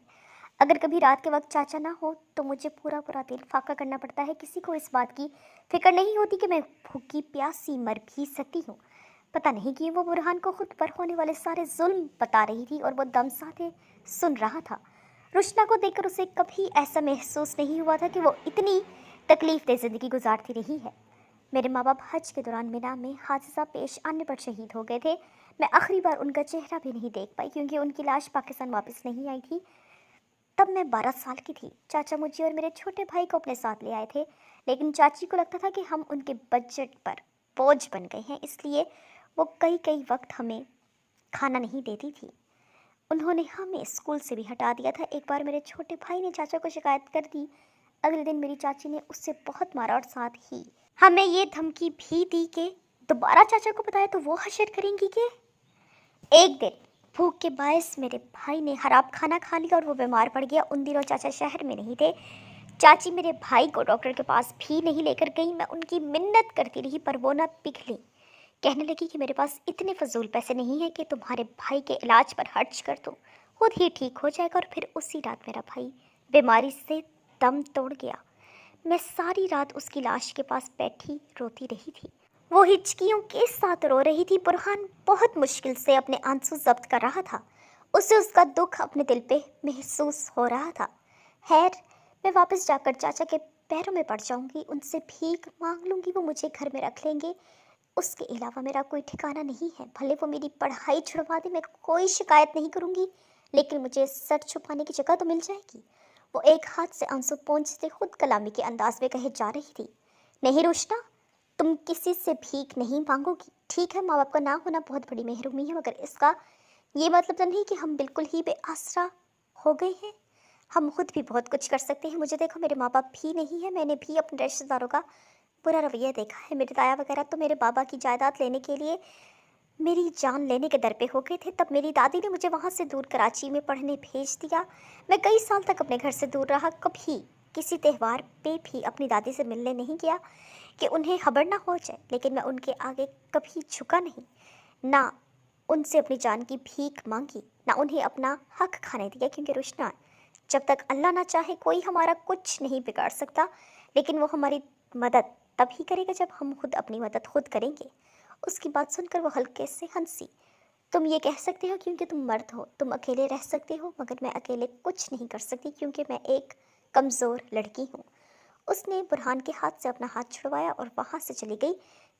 اگر کبھی رات کے وقت چاچا نہ ہو تو مجھے پورا دن فاقہ کرنا پڑتا ہے۔ کسی کو اس بات کی فکر نہیں ہوتی کہ میں بھوکی پیاسی مر بھی سکتی ہوں۔ پتہ نہیں کہ وہ برہان کو خود پر ہونے والے سارے ظلم بتا رہی تھی اور وہ دم ساتھے سن رہا تھا۔ روشنا کو دیکھ کر اسے کبھی ایسا محسوس نہیں ہوا تھا کہ وہ اتنی تکلیف دہ زندگی گزارتی رہی ہے۔ میرے ماں باپ حج کے دوران مینا میں حادثہ پیش آنے پر شہید ہو گئے تھے۔ میں آخری بار ان کا چہرہ بھی نہیں دیکھ پائی کیونکہ ان کی لاش پاکستان واپس نہیں آئی تھی۔ تب میں 12 سال کی تھی۔ چاچا مجھے اور میرے چھوٹے بھائی کو اپنے ساتھ لے آئے تھے، لیکن چاچی کو لگتا تھا کہ ہم ان کے بجٹ پر بوجھ بن گئے ہیں، اس لیے وہ کئی وقت ہمیں کھانا نہیں دیتی تھی۔ انہوں نے ہمیں اسکول سے بھی ہٹا دیا تھا۔ ایک بار میرے چھوٹے بھائی نے چاچا کو شکایت کر دی۔ اگلے دن میری چاچی نے اس سے بہت مارا اور ساتھ ہی ہمیں یہ دھمکی بھی دی کہ دوبارہ چاچا کو بتایا تو وہ حشر کریں گی کہ ایک دن بھوک کے باعث میرے بھائی نے خراب کھانا کھا لیا اور وہ بیمار پڑ گیا۔ ان دنوں چاچا شہر میں نہیں تھے۔ چاچی میرے بھائی کو ڈاکٹر کے پاس بھی نہیں لے کر گئی۔ میں ان کی منت کرتی رہی پر وہ نہ پگھلی۔ کہنے لگی کہ میرے پاس اتنے فضول پیسے نہیں ہیں کہ تمہارے بھائی کے علاج پر خرچ کر دوں، خود ہی ٹھیک ہو جائے گا۔ اور پھر اسی رات میرا بھائی بیماری سے دم توڑ گیا۔ میں ساری رات اس کی لاش کے پاس بیٹھی روتی رہی تھی۔ وہ ہچکیوں کے ساتھ رو رہی تھی۔ برہان بہت مشکل سے اپنے آنسو ضبط کر رہا تھا۔ اسے اس کا دکھ اپنے دل پہ محسوس ہو رہا تھا۔ خیر، میں واپس جا کر چاچا کے پیروں میں پڑ جاؤں گی، ان سے بھیک مانگ لوں گی، وہ مجھے گھر میں رکھ لیں گے۔ اس کے علاوہ میرا کوئی ٹھکانہ نہیں ہے۔ بھلے وہ میری پڑھائی چھڑوا دے، میں کوئی شکایت نہیں کروں گی، لیکن مجھے سر چھپانے کی جگہ تو مل جائے گی۔ وہ ایک ہاتھ سے آنسو پونچھتے خود کلامی کے انداز میں کہے جا رہی تھی۔ نہیں روشنا، تم کسی سے بھیک نہیں مانگو گی۔ ٹھیک ہے، ماں باپ کا نہ ہونا بہت بڑی محرومی ہے، مگر اس کا یہ مطلب تو نہیں کہ ہم بالکل ہی بے آسرا ہو گئے ہیں۔ ہم خود بھی بہت کچھ کر سکتے ہیں۔ مجھے دیکھو، میرے ماں باپ بھی نہیں ہیں۔ میں نے بھی اپنے رشتہ داروں کا برا رویہ دیکھا ہے۔ میرے تایا وغیرہ تو میرے بابا کی جائیداد لینے کے لیے میری جان لینے کے در پہ ہو گئے تھے۔ تب میری دادی نے مجھے وہاں سے دور کراچی میں پڑھنے بھیج دیا۔ میں کئی سال تک اپنے گھر سے دور رہا، کبھی کسی تہوار پہ بھی اپنی دادی سے ملنے نہیں گیا کہ انہیں خبر نہ ہو جائے، لیکن میں ان کے آگے کبھی جھکا نہیں، نہ ان سے اپنی جان کی بھیک مانگی، نہ انہیں اپنا حق کھانے دیا، کیونکہ روشنا، جب تک اللہ نہ چاہے کوئی ہمارا کچھ نہیں بگاڑ سکتا، لیکن وہ ہماری مدد تب ہی کرے گا جب ہم خود اپنی مدد خود کریں گے۔ اس کی بات سن کر وہ ہلکے سے ہنسی۔ تم یہ کہہ سکتے ہو کیونکہ تم مرد ہو، تم اکیلے رہ سکتے ہو، مگر میں اکیلے کچھ نہیں کر سکتی کیونکہ میں ایک کمزور لڑکی ہوں۔ اس نے برہان کے ہاتھ سے اپنا ہاتھ چھڑوایا اور وہاں سے چلی گئی۔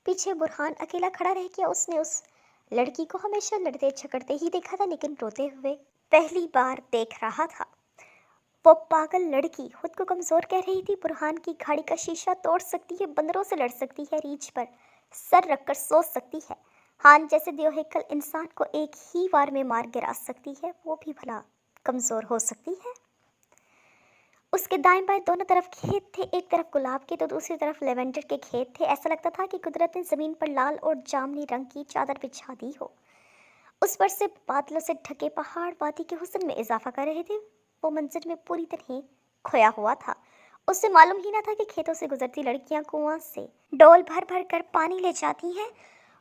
پیچھے برہان اکیلا کھڑا رہ گیا۔ اس نے اس لڑکی کو ہمیشہ لڑتے جھگڑتے ہی دیکھا تھا، لیکن روتے ہوئے پہلی بار دیکھ رہا تھا۔ وہ پاگل لڑکی خود کو کمزور کہہ رہی تھی۔ برہان کی گاڑی کا شیشہ توڑ سکتی ہے، بندروں سے لڑ سکتی ہے، ریچھ پر سر رکھ کر سو سکتی ہے، ہان جیسے دیوہیکل انسان کو ایک ہی وار میں مار گرا سکتی ہے، وہ بھی بھلا کمزور ہو سکتی ہے؟ اس کے دائیں بائیں دونوں طرف کھیت تھے، ایک طرف گلاب کے تو دوسری طرف لیونڈر کے کھیت تھے۔ ایسا لگتا تھا کہ قدرت نے زمین پر لال اور جامنی رنگ کی چادر بچھا دی ہو۔ اس پر سے بادلوں سے ڈھکے پہاڑ وادی کے حسن میں اضافہ کر رہے تھے۔ وہ منظر میں پوری طرح کھویا ہوا تھا۔ اس سے معلوم ہی نہ تھا کہ کھیتوں سے گزرتی لڑکیاں کنواں سے ڈول بھر بھر کر پانی لے جاتی ہیں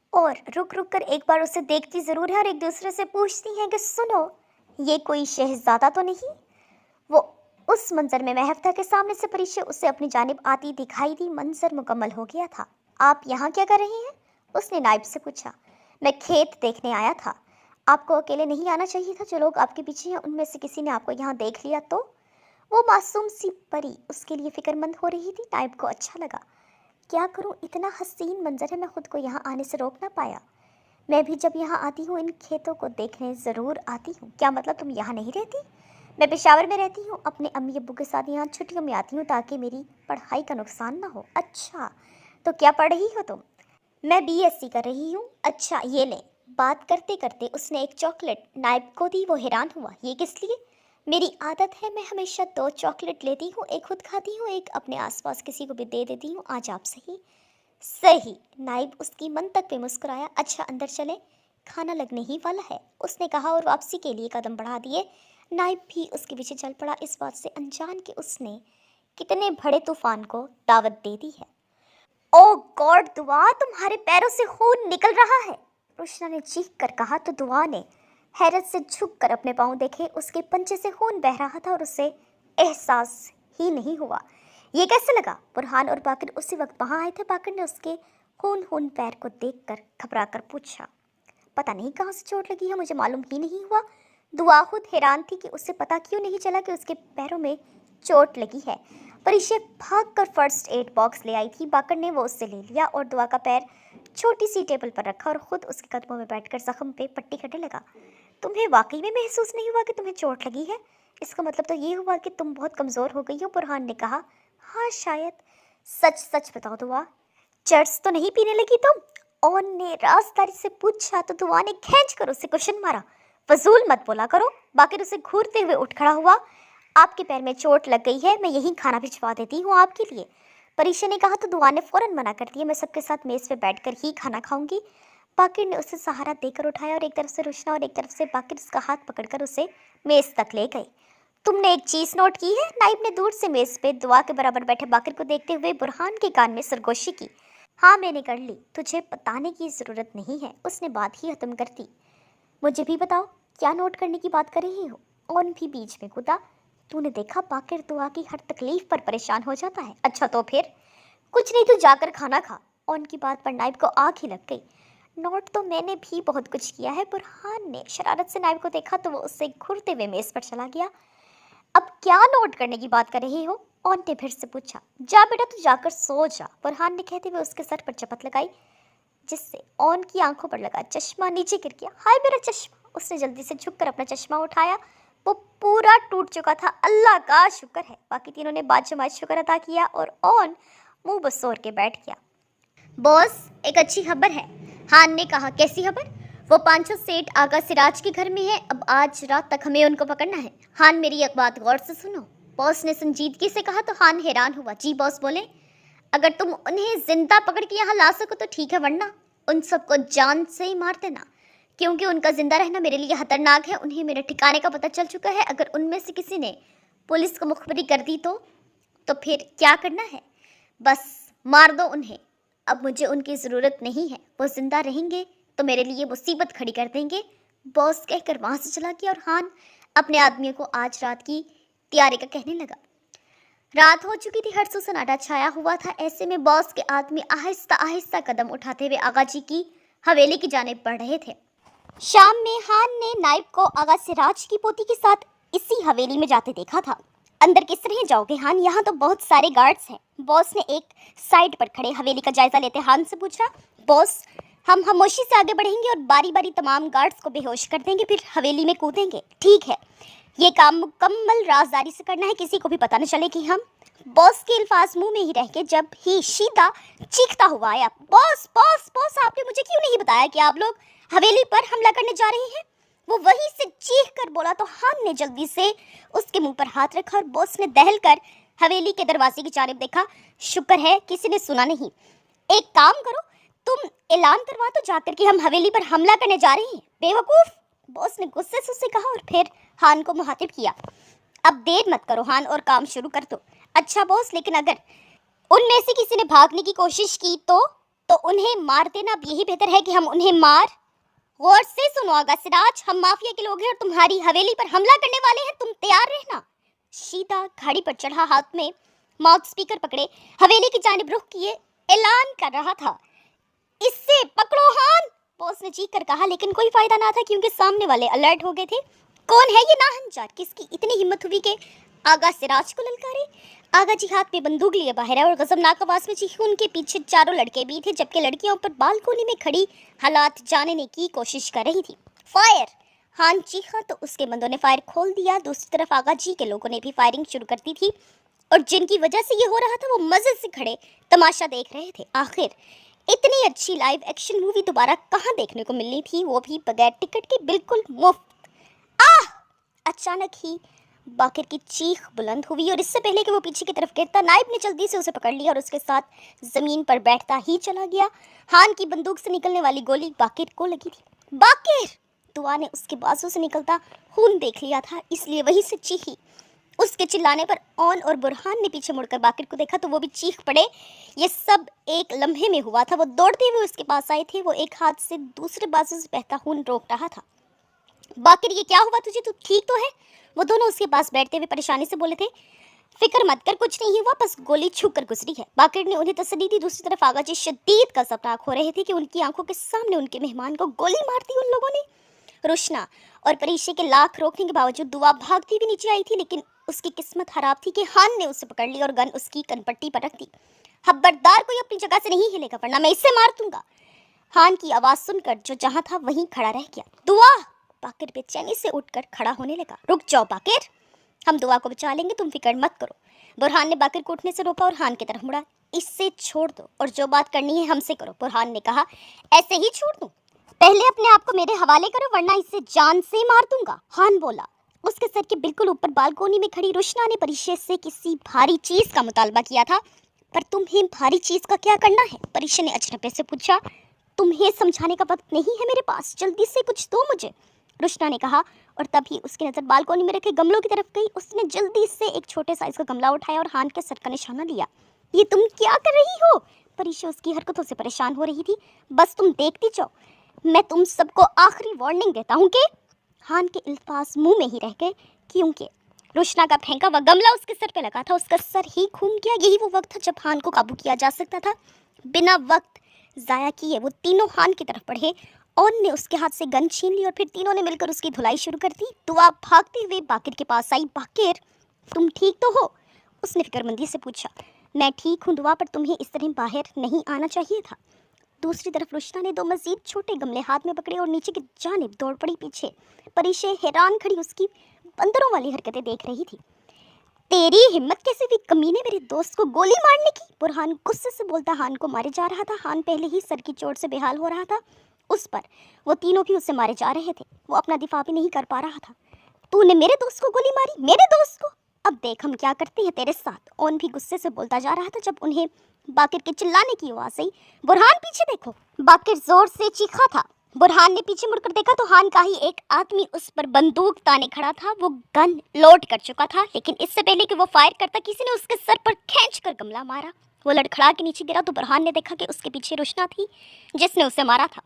اور رک رک کر ایک بار اسے دیکھتی ضرور ہے اور ایک دوسرے سے پوچھتی ہیں کہ سنو، یہ کوئی شہزادہ تو نہیں؟ وہ اس منظر میں محو تھا کہ سامنے سے پریشے اسے اپنی جانب آتی دکھائی دی۔ منظر مکمل ہو گیا تھا۔ آپ یہاں کیا کر رہے ہیں؟ اس نے نائب سے پوچھا۔ میں کھیت دیکھنے آیا تھا۔ آپ کو اکیلے نہیں آنا چاہیے تھا، جو لوگ آپ کے پیچھے ہیں ان میں سے کسی نے آپ کو یہاں دیکھ لیا تو؟ وہ معصوم سی پری اس کے لیے فکر مند ہو رہی تھی۔ نائب کو اچھا لگا۔ کیا کروں، اتنا حسین منظر ہے، میں خود کو یہاں آنے سے روک نہ پایا۔ میں بھی جب یہاں آتی ہوں ان کھیتوں کو دیکھنے ضرور آتی ہوں۔ کیا مطلب تم یہاں نہیں رہتی؟ میں پشاور میں رہتی ہوں، اپنے امی ابو کے ساتھ یہاں چھٹیوں میں آتی ہوں تاکہ میری پڑھائی کا نقصان نہ ہو۔ اچھا، तो क्या पढ़ रही हो तुम? मैं BSc कर रही हूँ। अच्छा ये ले। बात करते करते उसने एक चॉकलेट नाइब को दी। वो हैरान हुआ, ये किस लिए? मेरी आदत है, मैं हमेशा 2 चॉकलेट लेती हूँ, एक खुद खाती हूँ, एक अपने आसपास किसी को भी दे देती हूँ। आज आप सही। सही। नाइब उसकी मंतक पे मुस्कुराया। अच्छा अंदर चले, खाना लगने ही वाला है, उसने कहा और वापसी के लिए कदम बढ़ा दिए। नाइब भी उसके पीछे चल पड़ा, इस बात से अनजान कि उसने कितने बड़े तूफान को दावत दे दी है। ओ गॉड दुआ, तुम्हारे पैरों से खून निकल रहा है, रोशना ने चीख कर कहा तो दुआ ने हैरत से झुक कर अपने पाँव देखे। उसके पंजे से खून बह रहा था और उसे एहसास ही नहीं हुआ। ये कैसे लगा? बुरहान और बाकिर उसी वक्त वहाँ आए थे। बाकिर ने उसके खून पैर को देखकर घबरा कर पूछा, पता नहीं कहाँ से चोट लगी है, मुझे मालूम ही नहीं हुआ। दुआ खुद हैरान थी कि उसे पता क्यों नहीं चला कि उसके पैरों में चोट लगी है। परिशे भाग कर फर्स्ट एड बॉक्स ले आई थी। बाकर ने वो उससे ले लिया और दुआ का पैर छोटी सी टेबल पर रखा और खुद उसके कदमों में बैठकर जख्म पे पट्टी करने लगा। तुम्हें वाकई में महसूस नहीं हुआ कि तुम्हें चोट लगी है? इसका मतलब तो ये हुआ कि तुम बहुत कमज़ोर हो गई हो, बुरहान ने कहा। हाँ शायद। सच सच बताओ दुआ, चर्च तो नहीं पीने लगी तुम? ओन ने राजदारी से पूछा तो दुआ ने खींच कर उसे कुशन मारा। फजूल मत बोला करो। बाकिर उसे घूरते हुए उठ खड़ा हुआ। आपके पैर में चोट लग गई है, मैं यहीं खाना भिजवा देती हूँ आपके लिए, परीशा ने कहा तो दुआ ने फौरन मना कर दिया। मैं सबके साथ मेज़ पे बैठकर ही खाना खाऊंगी। बाकिर ने उसे सहारा देकर उठाया और एक तरफ से रोशना और एक तरफ से बाकिर उसका हाथ पकड़कर उसे मेज़ तक ले गए। तुमने एक चीज़ नोट की है? नाइब ने दूर से मेज़ पे दुआ के बराबर बैठे बाकिर को देखते हुए बुरहान के कान में सरगोशी की। हाँ मैंने कर ली, तुझे बताने की ज़रूरत नहीं है, उसने बात ही खत्म कर दी। मुझे भी बताओ, क्या नोट करने की बात कर रही हो? ओन भी बीच में कूदा। तूने देखा बाकिर दुआ की हर तकलीफ पर परेशान हो जाता है। अच्छा तो फिर? कुछ नहीं, तू जाकर खाना खा। ओन की बात पर नाइब को आँख ही लग गई। नोट तो मैंने भी बहुत कुछ किया है। बुरहान ने शरारत से नाइब को देखा तो वो उससे घूरते हुए मेज़ पर चला गया। अब क्या नोट करने की बात कर रही हो? ओन ने फिर से पूछा। जा बेटा तू जाकर सो जा, बुरहान ने कहते हुए उसके सर पर चपत लगाई, जिससे ओन की आंखों पर लगा चश्मा नीचे गिर गया। हाय मेरा चश्मा! उसने जल्दी से झुककर अपना चश्मा उठाया, वो पूरा टूट चुका था। अल्लाह का शुक्र है। बाकी तीनों ने बाजमात शुक्र अदा किया और ओन मुंह बसोर के बैठ गया। बॉस एक अच्छी खबर है, हान ने कहा। कैसी खबर? वो 500 सेठ आगा सिराज के घर में है, अब आज रात तक हमें उनको पकड़ना है। हान मेरी एक बात गौर से सुनो, बॉस ने संजीदगी से कहा तो हान हैरान हुआ। जी बॉस बोले। अगर तुम उन्हें जिंदा पकड़ के यहाँ ला सको तो ठीक है, वरना उन सबको जान से ही मार देना, क्योंकि उनका जिंदा रहना मेरे लिए खतरनाक है। उन्हें मेरे ठिकाने का पता चल चुका है। अगर उनमें से किसी ने पुलिस को मुखबरी कर दी तो फिर क्या करना है? बस मार दो उन्हें। अब मुझे उनकी ज़रूरत नहीं है, वो जिंदा रहेंगे तो मेरे लिए मुसीबत खड़ी कर देंगे, बॉस कहकर वहाँ से चला गया। और हान अपने आदमियों को आज रात की तैयारी का कहने लगा। रात हो चुकी थी, हर्ष सन्नाटा छाया हुआ था। ऐसे में बॉस के आदमी आहिस्ता आहिस्ता कदम उठाते हुए आगा जी की हवेली की जानिब बढ़ रहे थे। शाम में हान ने नाइब को आगा सिराज की पोती के साथ इसी हवेली में जाते देखा था। अंदर किस तरह जाओगे हान? यहाँ तो बहुत सारे गार्ड्स हैं। बॉस ने एक साइड पर खड़े हवेली का जायजा लेते हान से पूछा। बॉस हम खामोशी से आगे बढ़ेंगे और बारी बारी तमाम गार्ड्स को बेहोश कर देंगे, फिर हवेली में कूदेंगे। ठीक है, ये काम मुकम्मल राजदारी से करना है, किसी को भी पता न चले कि हम। बॉस के अल्फाज मुंह में ही रह के जब ही शीता चीखता हुआ आया। बॉस बॉस बॉस, आपने मुझे क्यों नहीं बताया कि आप लोग हवेली पर हमला करने जा रहे हैं? वो वहीं से चीख कर बोला तो हान ने जल्दी से उसके मुंह पर हाथ रखा और बॉस ने दहल कर हवेली के दरवाजे की जानिब देखा। शुक्र है किसी ने सुना नहीं। एक काम करो, तुम ऐलान करवा दो जाकर कि हम हवेली पर हमला करने जा रहे हैं। बेवकूफ, बॉस ने गुस्से से उसे कहा और फिर हान को मुखातिब किया। अब देर मत करो हान और काम शुरू कर दो। अच्छा बॉस, लेकिन अगर उनमें से किसी ने भागने की कोशिश की तो उन्हें मार देना। अब यही बेहतर है कि हम उन्हें मार। गौर से सुनो आगा सिराज, हम माफिया के लोग हैं और तुम्हारी हवेली पर हमला करने वाले हैं, तुम तैयार रहना। शीता घाड़ी पर चढ़ा, हाथ में माउथ स्पीकर पकड़े हवेली की जानिब रुख किए ऐलान कर रहा था। इससे पकड़ो हान, बॉस ने चीख कर कहा, लेकिन कोई फायदा ना था क्योंकि सामने वाले अलर्ट हो गए थे। कौन है ये नाहंजार? किसकी इतनी हिम्मत हुई कि आगा सिराज को ललकारे? आगा जी हाथ में बंदूक लिए बाहर है और गजबनाक आवाज में चीखे। उनके पीछे चारों लड़के भी थे, जबकि लड़कियां ऊपर बालकोनी में खड़ी हालात जानने की कोशिश कर रही थी। फायर! हान चीखा तो उसके बंदों ने फायर खोल दिया। दूसरी तरफ आगा जी के लोगों ने भी फायरिंग शुरू कर दी थी। اور جن کی وجہ سے یہ ہو رہا تھا وہ مزے سے کھڑے تماشا دیکھ رہے تھے۔ آخر اتنی اچھی لائیو ایکشن مووی دوبارہ کہاں دیکھنے کو ملنی تھی، وہ بھی بغیر ٹکٹ کے، بالکل مفت۔ اچانک ہی باقر کی چیخ بلند ہوئی اور اس سے پہلے کہ وہ پیچھے کی طرف گرتا، نائب نے جلدی سے اسے پکڑ لیا اور اس کے ساتھ زمین پر بیٹھتا ہی چلا گیا۔ ہان کی بندوق سے نکلنے والی گولی باقر کو لگی تھی۔ باقر! دعا نے اس کے بازو سے نکلتا خون دیکھ لیا تھا، اس لیے وہیں سے چیخی۔ اس کے چلانے پر اون اور برہان نے پیچھے مڑ کر باقر کو دیکھا تو وہ بھی چیخ پڑے۔ یہ سب ایک لمحے میں ہوا تھا۔ وہ دوڑتے ہوئے اس کے پاس آئے تھے۔ وہ ایک ہاتھ سے دوسرے بازو سے بہتا خون روک رہا تھا۔ باقر، یہ کیا ہوا تجھے؟ تو ٹھیک تو ہے؟ وہ دونوں اس کے پاس بیٹھتے ہوئے پریشانی سے بولے تھے۔ فکر مت کر، کچھ نہیں ہوا، بس گولی چھو کر گزری ہے۔ باقر نے انہیں تسلی دی۔ دوسری طرف آغا جی شدید قذافناک ہو رہے تھے کہ ان کی آنکھوں کے سامنے ان کے مہمان کو گولی مار دی ان لوگوں نے۔ روشنا اور پریشے کے لاکھ روکنے کے باوجود دعا بھاگتی بھی نیچے آئی تھی، لیکن اس کی قسمت خراب تھی کہ ہان نے اسے پکڑ لی اور گن اس کی کن پٹی پر رکھ دی۔ خبردار کوئی اپنی جگہ سے نہیں ہلے گا ورنہ میں اسے مار دوں گا۔ ہان کی آواز سن کر جو جہاں تھا وہیں کھڑا رہ گیا۔ دعا! باقر بے چینی سے اٹھ کر کھڑا ہونے لگا۔ رک جاؤ باقر، ہم دعا کو بچا لیں گے، تم فکر مت کرو۔ برہان نے باقر کو اٹھنے سے روکا اور ہان کی طرف مڑا۔ اسے چھوڑ دو اور جو بات کرنی ہے ہم سے کرو، برہان نے کہا۔ ایسے ہی چھوڑ دوں؟ پہلے اپنے آپ کو میرے حوالے کرو ورنہ اسے جان سے مار دوں گا، ہان بولا۔ اس کے سر کے بالکل اوپر بالکونی میں کھڑی روشنا نے پریشے سے کسی بھاری چیز کا مطالبہ کیا تھا۔ پر تمہیں بھاری چیز کا کیا کرنا ہے؟ پریشے نے اچنبے سے پوچھا۔ تمہیں سمجھانے کا وقت نہیں ہے میرے پاس، جلدی سے کچھ دو مجھے، روشنا نے کہا، اور تب ہی اس کی نظر بالکونی میں رکھے گملوں کی طرف گئی۔ اس نے جلدی سے ایک چھوٹے سائز کا گملہ اٹھایا اور ہان کے سر کا نشانہ لیا۔ یہ تم کیا کر رہی ہو؟ پریشا اس کی حرکتوں سے پریشان ہو رہی تھی۔ بس تم دیکھتی جاؤ، میں تم سب کو آخری وارننگ دیتا ہوں کہ… ہان کے الفاظ منہ میں ہی رہ گئے، کیونکہ روشنا کا پھینکا ہوا گملہ اس کے سر پہ لگا تھا۔ اس کا سر ہی گھوم گیا۔ یہی وہ وقت تھا جب ہان کو قابو کیا جا سکتا تھا۔ بنا وقت ضائع کیے وہ تینوں ہان کی طرف بڑھے۔ اون نے اس کے ہاتھ سے گن چھین لی اور پھر تینوں نے مل کر اس کی دھلائی شروع کر دی۔ دعا بھاگتے ہوئے باقر کے پاس آئی۔ باقر، تم ٹھیک تو ہو؟ اس نے فکر مندی سے پوچھا۔ میں ٹھیک ہوں دعا، پر تمہیں اس طرح باہر نہیں آنا چاہیے تھا۔ دوسری طرف روشنا نے دو مزید چھوٹے گملے ہاتھ میں پکڑے اور نیچے کی جانب دوڑ پڑی پیچھے۔ پریشے حیران کھڑی اس کی بندروں والی حرکتیں دیکھ رہی تھی۔ تیری ہمت کیسے ہوئی کمینے میرے دوست کو گولی مارنے کی؟ برہان غصے سے بولتا ہان کو مارے جا رہا تھا۔ ہان پہلے ہی سر کی چوٹ سے بےحال ہو رہا تھا، اس پر وہ تینوں بھی اسے مارے جا رہے تھے۔ وہ اپنا دفاع بھی نہیں کر پا رہا تھا۔ تو نے میرے دوست کو گولی ماری؟ میرے دوست کو؟ اب دیکھ ہم کیا کرتے ہیں تیرے ساتھ۔ اون بھی غصے سے بولتا جا رہا تھا جب انہیں باقر کے چلانے کی آواز آئی۔ برہان پیچھے دیکھو! باقر زور سے چیخا تھا۔ برہان نے پیچھے مڑ کر دیکھا تو ہان کا ہی ایک آدمی اس پر بندوق تانے کھڑا تھا۔ وہ گن لوڈ کر چکا تھا، لیکن اس سے پہلے کہ وہ فائر کرتا کسی نے اس کے سر پر کھینچ کر گملہ مارا۔ وہ لڑکھڑا کے نیچے گرا تو برہان نے دیکھا کہ اس کے پیچھے روشنا تھی جس نے اسے مارا تھا۔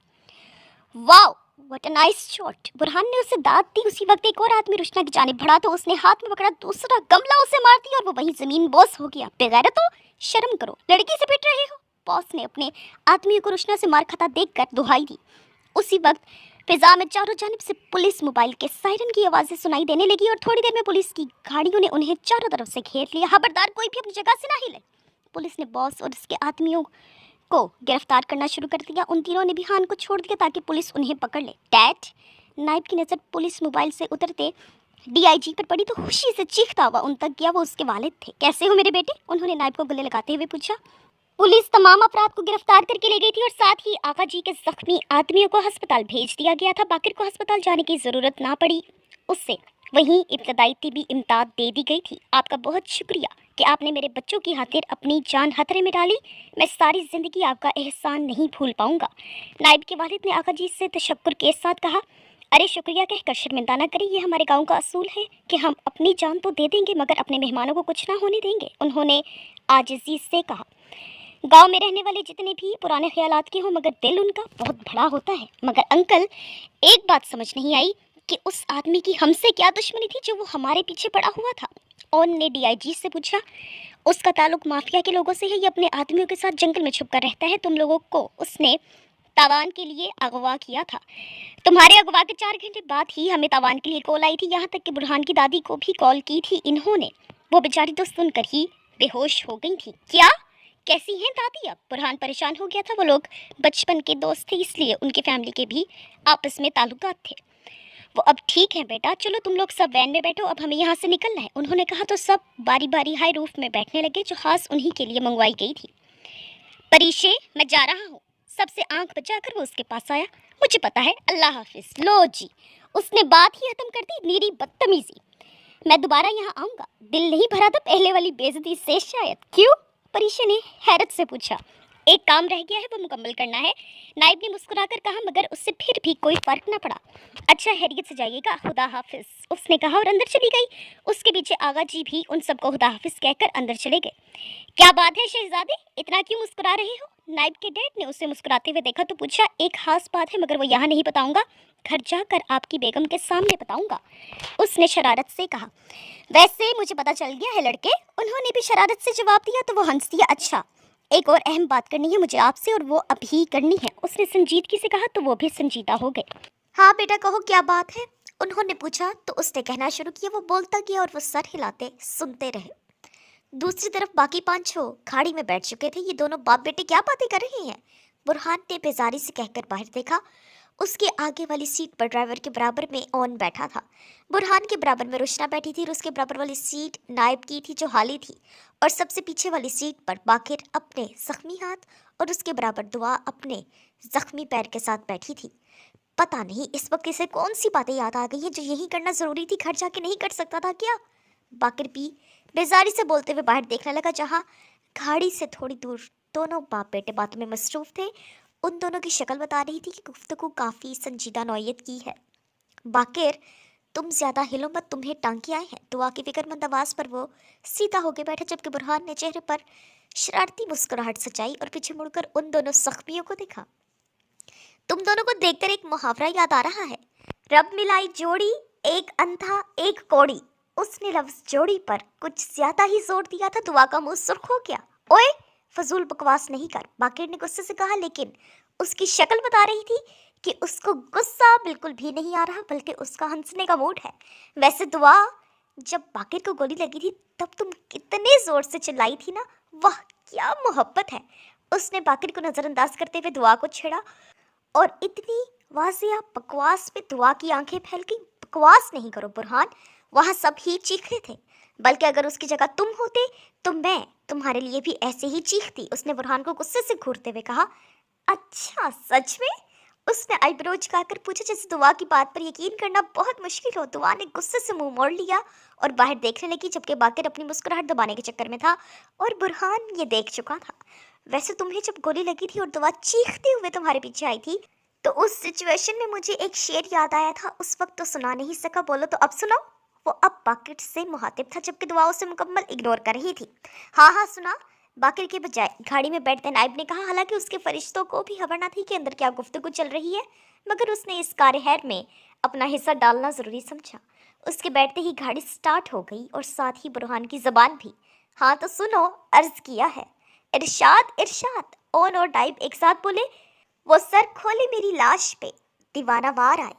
واو واٹ اے نائس شاٹ! برہان نے اسے داد دی۔ اسی وقت ایک اور آدمی روشنا کی جانب بڑھا تو اس نے ہاتھ میں پکڑا دوسرا گملہ اسے مار دیا اور وہ وہیں زمین بوس ہو گیا۔ بےغیرتو، شرم کرو، لڑکی سے پٹ رہے ہو! باس نے اپنے آدمیوں کو روشنا سے مار کھاتا دیکھ کر دہائی دی۔ اسی وقت فضا میں چاروں جانب سے پولیس موبائل کے سائرن کی آوازیں سنائی دینے لگی اور تھوڑی دیر میں پولیس کی گاڑیوں نے انہیں چاروں طرف سے گھیر لیا۔ خبردار کوئی بھی اپنی جگہ سے نہ ہلے! پولیس نے باس اور اس کے آدمیوں کو گرفتار کرنا شروع کر دیا۔ ان تینوں نے بھی ہان کو چھوڑ دیا تاکہ پولیس انہیں پکڑ لے۔ ڈیڈ! نائب کی نظر پولیس موبائل سے اترتے ڈی آئی جی پر پڑی تو خوشی سے چیختا ہوا ان تک گیا۔ وہ اس کے والد تھے۔ کیسے ہو میرے بیٹے؟ انہوں نے نائب کو گلے لگاتے ہوئے پوچھا۔ پولیس تمام افراد کو گرفتار کر کے لے گئی تھی اور ساتھ ہی آقا جی کے زخمی آدمیوں کو ہسپتال بھیج دیا گیا تھا۔ باقر کو ہسپتال جانے کی ضرورت نہ پڑی، اس سے وہیں ابتدائی طبی امداد دے دی گئی تھی۔ آپ کا بہت شکریہ کہ آپ نے میرے بچوں کی خاطر اپنی جان خطرے میں ڈالی۔ میں ساری زندگی آپ کا احسان نہیں بھول پاؤں گا، نائب کے والد نے آقا جی سے تشکر کے ساتھ کہا۔ ارے شکریہ کہہ کر شرمندہ نہ کریں، یہ ہمارے گاؤں کا اصول ہے کہ ہم اپنی جان تو دے دیں گے مگر اپنے مہمانوں کو کچھ نہ ہونے دیں گے، انہوں نے عاجزی سے کہا۔ گاؤں میں رہنے والے جتنے بھی پرانے خیالات کے ہوں مگر دل ان کا بہت بڑا ہوتا ہے۔ مگر انکل، ایک بات سمجھ نہیں آئی کہ اس آدمی کی ہم سے کیا دشمنی تھی جو وہ ہمارے پیچھے پڑا ہوا تھا؟ اون نے ڈی آئی جی سے پوچھا۔ اس کا تعلق مافیا کے لوگوں سے ہے، یہ اپنے آدمیوں کے ساتھ جنگل میں چھپ کر رہتا ہے۔ تم لوگوں کو اس نے تاوان کے لیے اغوا کیا تھا۔ تمہارے اغوا کے 4 گھنٹے بعد ہی ہمیں تاوان کے لیے کال آئی تھی، یہاں تک کہ برہان کی دادی کو بھی کال کی تھی انہوں نے۔ وہ بیچاری تو سن کر ہی بے ہوش ہو گئی تھی۔ کیا؟ کیسی ہیں دادی اب؟ برہان پریشان ہو گیا تھا۔ وہ لوگ بچپن کے دوست تھے، اس لیے ان کے فیملی کے بھی آپس میں تعلقات تھے۔ वो अब ठीक है बेटा, चलो तुम लोग सब वैन में बैठो, अब हमें यहाँ से निकलना है। उन्होंने कहा तो सब बारी बारी हाई रूफ में बैठने लगे जो खास उन्हीं के लिए मंगवाई गई थी। परीशे, मैं जा रहा हूँ। सबसे आंख बचाकर वो उसके पास आया। मुझे पता है, अल्लाह हाफिज। लो जी, उसने बात ही खत्म कर दी। नीरी बदतमीजी। मैं दोबारा यहाँ आऊंगा। दिल नहीं भरा था पहले वाली बेइज्जती से शायद। क्यों? परीशे ने हैरत से पूछा। एक काम रह गया है, वो मुकम्मल करना है। नाइब ने मुस्कुराकर कहा, मगर उससे फिर भी कोई फर्क न पड़ा। अच्छा, हैरियत से जाइएगा, खुदा हाफिज, उसने कहा और अंदर चली गई। उसके पीछे आगा जी भी उन सबको खुदा हाफिज कहकर अंदर चले गए। क्या बात है शहजादे, इतना क्यों मुस्कुरा रहे हो? नाइब के डैड ने उसे मुस्कुराते हुए देखा तो पूछा, एक खास बात है, मगर वो यहाँ नहीं बताऊंगा, घर जाकर आपकी बेगम के सामने बताऊंगा, उसने शरारत से कहा। वैसे मुझे पता चल गया है लड़के, उन्होंने भी शरारत से जवाब दिया तो वो हंस दिया। अच्छा, एक और अहम बात करनी है मुझे आपसे, और वो अभी करनी है, उसने संजीदगी से कहा तो वो भी संजीदा हो गए। हाँ बेटा कहो, क्या बात है? उन्होंने पूछा तो उसने कहना शुरू किया। वो बोलता गया और वो सर हिलाते सुनते रहे। दूसरी तरफ बाकी पांचों खाड़ी में बैठ चुके थे। ये दोनों बाप बेटे क्या बातें कर रहे हैं? बुरहान ने बेजारी से कहकर बाहर देखा। उसके आगे वाली सीट पर ड्राइवर के बराबर में ओन बैठा था। बुरहान के बराबर में रुशना बैठी थी और उसके बराबर वाली सीट नायब की थी जो हाली थी, और सबसे पीछे वाली सीट पर बाकिर अपने जख्मी हाथ और उसके बराबर दुआ अपने जख्मी पैर के साथ बैठी थी। पता नहीं इस वक्त इसे कौन सी बातें याद आ गई हैं जो यही करना जरूरी थी, घर जाके नहीं कर सकता था क्या? बाकिर भी बेजारी से बोलते हुए बाहर देखने लगा, जहाँ गाड़ी से थोड़ी दूर दोनों बाप बेटे बातों में मसरूफ थे। उन दोनों की शक्ल बता रही थी कि गुफ्तगू काफ़ी संजीदा नौयत की है। बाकिर, तुम ज्यादा हिलो मत, तुम्हें टांके आए हैं। दुआ की फिक्रमंद आवाज पर वो सीधा होके बैठा, जबकि बुरहान ने चेहरे पर शरारती मुस्कुराहट सजाई और पीछे मुड़कर उन दोनों जख्मियों को देखा। तुम दोनों को देखकर एक मुहावरा याद आ रहा है, रब मिलाई जोड़ी, एक अंधा एक कौड़ी। उसने लफ्ज जोड़ी पर कुछ ज्यादा ही जोर दिया था। दुआ का मुंह सुर्ख हो गया। ओए, फजूल बकवास नहीं कर, बाकिर ने गुस्से से कहा, लेकिन उसकी शक्ल बता रही थी कि उसको गुस्सा बिल्कुल भी नहीं आ रहा, बल्कि उसका हंसने का मूड है। वैसे दुआ, जब बाकिर को गोली लगी थी तब तुम कितने जोर से चिल्लाई थी ना, वाह क्या मोहब्बत है। उसने बाकिर को नजरअंदाज करते हुए दुआ को छेड़ा, और इतनी वाजिया बकवास में दुआ की आंखें फैल गई। बकवास नहीं करो बुरहान, वहां सब ही चीख रहे थे, बल्कि अगर उसकी जगह तुम होते तो मैं तुम्हारे लिए भी ऐसे ही चीखती, उसने बुरहान को गुस्से से घूरते हुए कहा। अच्छा सच में? उसने आईब्रो झुकाकर पूछा, जैसे दुआ की बात पर यकीन करना बहुत मुश्किल हो। दुआ ने गुस्से से मुंह मोड़ लिया और बाहर देखने लगी, जबकि बाकिर अपनी मुस्कुराहट दबाने के चक्कर में था और बुरहान ये देख चुका था। वैसे तुम्हें जब गोली लगी थी और दुआ चीखते हुए तुम्हारे पीछे आई थी, तो उस सिचुएशन में मुझे एक शेर याद आया था, उस वक्त तो सुना नहीं सका, बोलो तो अब सुनाओ। वो अब बाकिर से मुहातिब था, जबकि दुआ उसे मुकम्मल इग्नोर कर रही थी। हाँ हाँ सुना, बाकिर के बजाय गाड़ी में बैठते नाइब ने कहा। हालांकि उसके फरिश्तों को भी खबर न थी कि अंदर क्या गुफ्तगू चल रही है, मगर उसने इस कार-ए-खैर में अपना हिस्सा डालना ज़रूरी समझा। उसके बैठते ही गाड़ी स्टार्ट हो गई और साथ ही बुरहान की ज़बान भी। हाँ तो सुनो, अर्ज़ किया है। इरशाद इरशाद, ओन और नाइब एक साथ बोले। वो सर खोले मेरी लाश पे, दीवाना वार आए,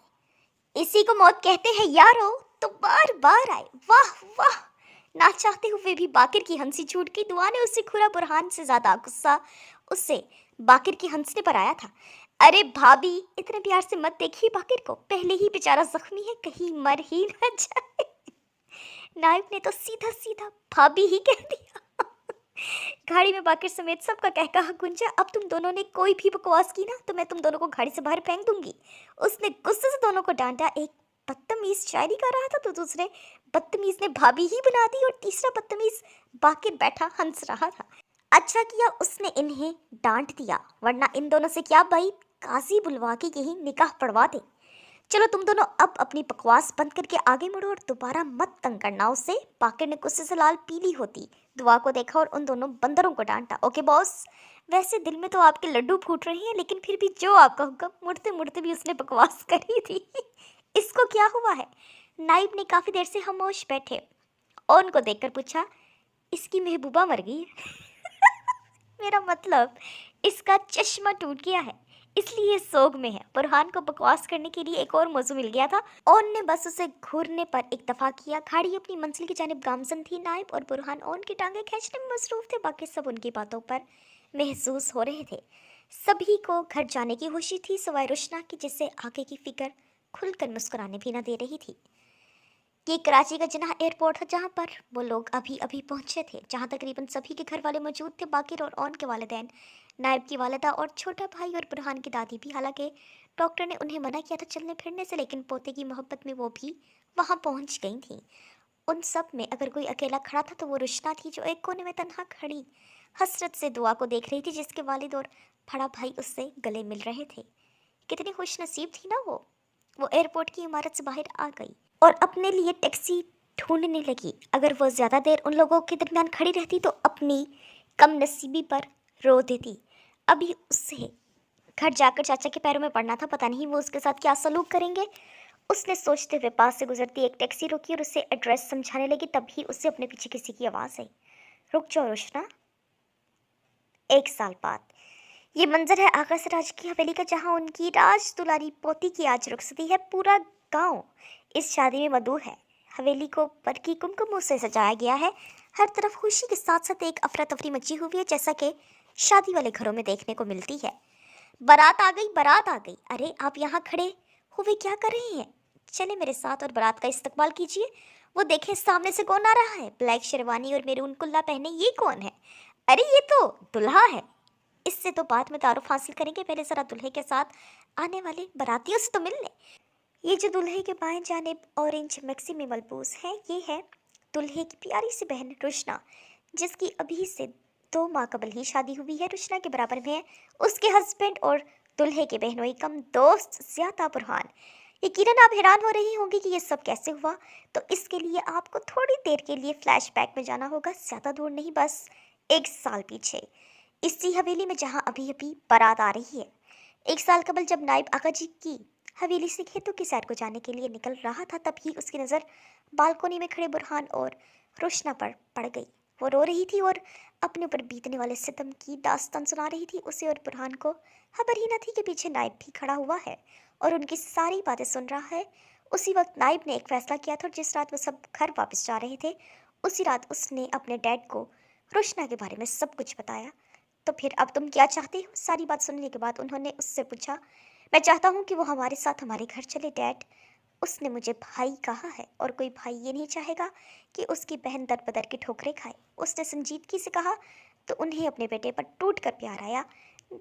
इसी को मौत कहते हैं यारो, तो बार बार आए। वाह वाह, ना चाहते हुए भी बाकिर की हंसी छूट गई। दुआ ने उससे खुरा, बुरहान से ज्यादा गुस्सा उससे बाकिर की हंसने पर आया था। अरे भाभी, इतने प्यार से मत देखिए बाकिर को, पहले ही बेचारा जख्मी है, कहीं मर ही न जाए। नाइब ने तो सीधा सीधा भाभी ही कह दिया। गाड़ी में बाकिर समेत सबका कहकहा गुंजा। अब तुम दोनों ने कोई भी बकवास की ना तो मैं तुम दोनों को गाड़ी से बाहर फेंक दूंगी, उसने गुस्से से दोनों को डांटा। एक बदतमीज शायरी कर रहा था तो दूसरे बदतमीज ने भाभी ही बना दी, और तीसरा बदतमीज बाकिर बैठा हंस रहा था। अच्छा किया उसने इन्हें डांट दिया, वरना इन दोनों से क्या भाई, काजी बुलवा के यही निकाह पढ़वा दे। चलो तुम दोनों अब अपनी बकवास बंद करके आगे मुड़ो और दोबारा मत तंग करना उसे। बाकिर ने गुस्से से लाल पीली होती दुआ को देखा और उन दोनों बंदरों को डांटा। ओके बॉस, वैसे दिल में तो आपके लड्डू फूट रहे हैं, लेकिन फिर भी जो आपका हुक्म। मुड़ते मुड़ते भी उसने बकवास करी थी। इसको क्या हुआ है? नाइब ने काफी देर से खामोश बैठे और उनको देखकर पूछा, इसकी महबूबा मर गई है। मेरा मतलब इसका चश्मा टूट गया है, इसलिए सोग में है। बुरहान को बकवास करने के लिए एक और मौजू मिल गया था। ओन ने बस उसे घूरने पर इक्तफा किया। गाड़ी अपनी मंजिल की जानिब गामजन थी। नाइब और बुरहान ओन की टांगे खींचने में मसरूफ थे, बाकी सब उनकी बातों पर महसूस हो रहे थे। सभी को घर जाने की खुशी थी, सिवाय रुशना की, जिससे आगे की फिक्र खुल कर मुस्कुराने भी न दे रही थी। ये कराची का जनाह एयरपोर्ट था, जहाँ पर वो लोग अभी अभी पहुंचे थे, जहाँ तकरीबन सभी के घर वाले मौजूद थे, बाकिर और ओन के वालिदैन, नायब की वालिदा और छोटा भाई और बुरहान की दादी भी। हालांकि डॉक्टर ने उन्हें मना किया था चलने फिरने से, लेकिन पोते की मोहब्बत में वो भी वहाँ पहुँच गई थी। उन सब में अगर कोई अकेला खड़ा था तो वो रुशना थी, जो एक कोने में तन्हा खड़ी हसरत से दुआ को देख रही थी, जिसके वालिद और बड़ा भाई उससे गले मिल रहे थे। कितनी खुश नसीब थी ना वो एयरपोर्ट की इमारत से बाहर आ गई और अपने लिए टैक्सी ढूंढने लगी। अगर वो ज़्यादा देर उन लोगों के दरमियान खड़ी रहती तो अपनी कम नसीबी पर रो देती। अभी उससे घर जाकर चाचा के पैरों में पड़ना था, पता नहीं वो उसके साथ क्या सलूक करेंगे। उसने सोचते हुए पास से गुजरती एक टैक्सी रोकी और उसे एड्रेस समझाने लगी। तभी उससे अपने पीछे किसी की आवाज़ आई, रुक जाओ रोशना। 1 साल बाद ये मंजर है आगा सिराज की हवेली का, जहाँ उनकी राज दुलारी पोती की आज रुखसती है। पूरा गांव इस शादी में मदऊ है। हवेली को बरकी कुमकुमों से सजाया गया है। हर तरफ खुशी के साथ साथ एक अफरा तफरी मची हुई है, जैसा कि शादी वाले घरों में देखने को मिलती है। बारात आ गई, बारात आ गई। अरे आप यहाँ खड़े हुए क्या कर रहे हैं? चले मेरे साथ और बारात का इस्तकबाल कीजिए। वो देखें सामने से कौन आ रहा है, ब्लैक शेरवानी और मेरून कुल्ला पहने। ये कौन है? अरे ये तो दुल्हा है। इससे तो बाद में तारुफ हासिल करेंगे, पहले जरा दुल्हे के साथ आने वाले बारातियों से तो मिल लें। ये जो दुल्हे के बाएं जानिब ऑरेंज मैक्सी में मलबूस है, ये है दुल्हे की प्यारी सी बहन रुशना, जिसकी अभी से 2 माह कबल ही शादी हुई है। रुशना के बराबर में है उसके हस्बैंड और दुल्हे के बहनोई कम दोस्त ज़ियादा बुरहान। यकीनन आप हैरान हो रही होंगी कि ये सब कैसे हुआ, तो इसके लिए आपको थोड़ी देर के लिए फ्लैशबैक में जाना होगा। ज़्यादा दूर नहीं, बस 1 साल पीछे, इसी हवेली में जहाँ अभी अभी बारात आ रही है। 1 साल कबल जब नाइब आका जी की हवेली से खेतों की सैर को जाने के लिए निकल रहा था, तभी उसकी नज़र बालकोनी में खड़े बुरहान और रोशना पर पड़ गई। वो रो रही थी और अपने ऊपर बीतने वाले सितम की दास्तान सुना रही थी। उसे और बुरहान को खबर ही न थी कि पीछे नाइब भी खड़ा हुआ है और उनकी सारी बातें सुन रहा है। उसी वक्त नाइब ने एक फैसला किया था और जिस रात वो सब घर वापस जा रहे थे, उसी रात उसने अपने डैड को रोशना के बारे में सब कुछ बताया। तो फिर अब तुम क्या चाहते हो? सारी बात सुनने के बाद उन्होंने उससे पूछा। मैं चाहता हूँ कि वो हमारे साथ हमारे घर चले डैड। उसने मुझे भाई कहा है और कोई भाई ये नहीं चाहेगा कि उसकी बहन दर बदर की ठोकरें खाए। उसने संजीदगी से कहा तो उन्हें अपने बेटे पर टूट कर प्यार आया।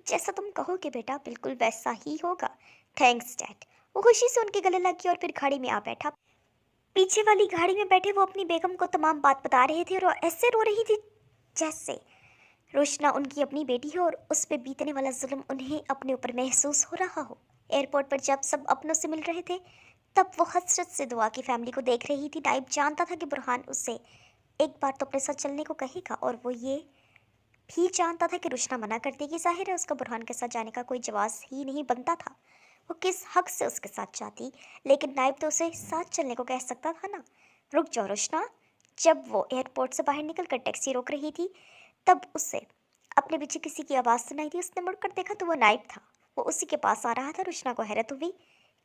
जैसा तुम कहोगे बेटा, बिल्कुल वैसा ही होगा। Thanks dad. वो खुशी से उनके गले लग गया और फिर गाड़ी में आ बैठा। पीछे वाली गाड़ी में बैठे वो अपनी बेगम को तमाम बात बता रहे थे और ऐसे रो रही थी जैसे रोशना उनकी अपनी बेटी है और उस पर बीतने वाला जुल्म उन्हें अपने ऊपर महसूस हो रहा हो। एयरपोर्ट पर जब सब अपनों से मिल रहे थे, तब वो हसरत से दुआ की फैमिली को देख रही थी। नाइब जानता था कि बुरहान उससे एक बार तो अपने साथ चलने को कहेगा और वो ये भी जानता था कि रुशना मना कर देगी। जाहिर है उसका बुरहान के साथ जाने का कोई जवाब ही नहीं बनता था। वो किस हक से उसके साथ जाती, लेकिन नाइब तो उसे साथ चलने को कह सकता था ना। रुक जाओ रुशना। जब वो एयरपोर्ट से बाहर निकल कर टैक्सी रोक रही थी, तब उसे अपने पीछे किसी की आवाज़ सुनाई दी। उसने मुड़कर देखा तो वो नाइब था। वो उसी के पास आ रहा था। रुशना को हैरत हुई।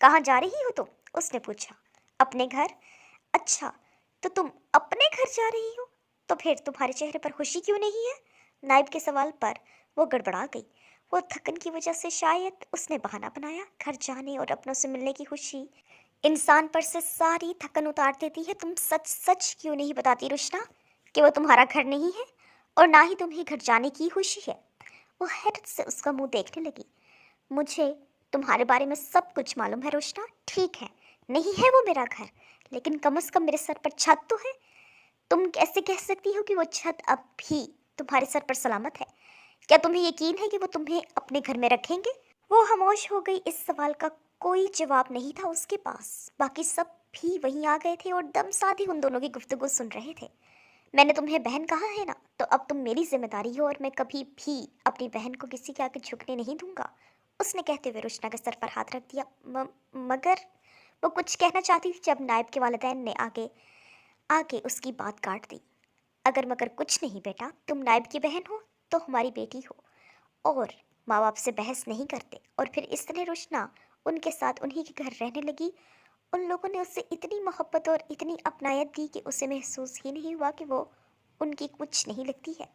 कहाँ जा रही हो तुम? उसने पूछा। अपने घर। अच्छा, तो तुम अपने घर जा रही हो? तो फिर तुम्हारे चेहरे पर खुशी क्यों नहीं है? नाइब के सवाल पर वो गड़बड़ा गई। वो थकन की वजह से शायद उसने बहाना बनाया। घर जाने और अपनों से मिलने की खुशी इंसान पर से सारी थकन उतार देती है। तुम सच सच क्यों नहीं बताती रुशना कि वो तुम्हारा घर नहीं है और ना ही तुम्हें घर जाने की खुशी है? वो हैरत से उसका मुंह देखने लगी। मुझे तुम्हारे बारे में सब कुछ मालूम है रोशना। ठीक है, नहीं है वो मेरा घर, लेकिन कम से कम मेरे सर पर छत तो है। तुम कैसे कह सकती हो कि वो छत अब भी तुम्हारे सर पर सलामत है? क्या तुम्हें यकीन है कि वो तुम्हें अपने घर में रखेंगे? वो खामोश हो गई। इस सवाल का कोई जवाब नहीं था उसके पास। बाकी सब भी वहीं आ गए थे और दम साथ ही उन दोनों की गुफ्तगू सुन रहे थे। मैंने तुम्हें बहन कहा है ना, तो अब तुम मेरी जिम्मेदारी हो और मैं कभी भी अपनी बहन को किसी के आगे झुकने नहीं दूंगा। उसने कहते हुए रुशना के सर पर हाथ रख दिया। मगर वो कुछ कहना चाहती थी जब नायब के वालिदैन ने आगे आगे उसकी बात काट दी। अगर मगर कुछ नहीं बेटा, तुम नायब की बहन हो तो हमारी बेटी हो और माँ बाप से बहस नहीं करते। और फिर इस तरह रुशना उनके साथ उन्हीं के घर रहने लगी। उन लोगों ने उससे इतनी मोहब्बत और इतनी अपनायत दी कि उसे महसूस ही नहीं हुआ कि वो उनकी कुछ नहीं लगती है।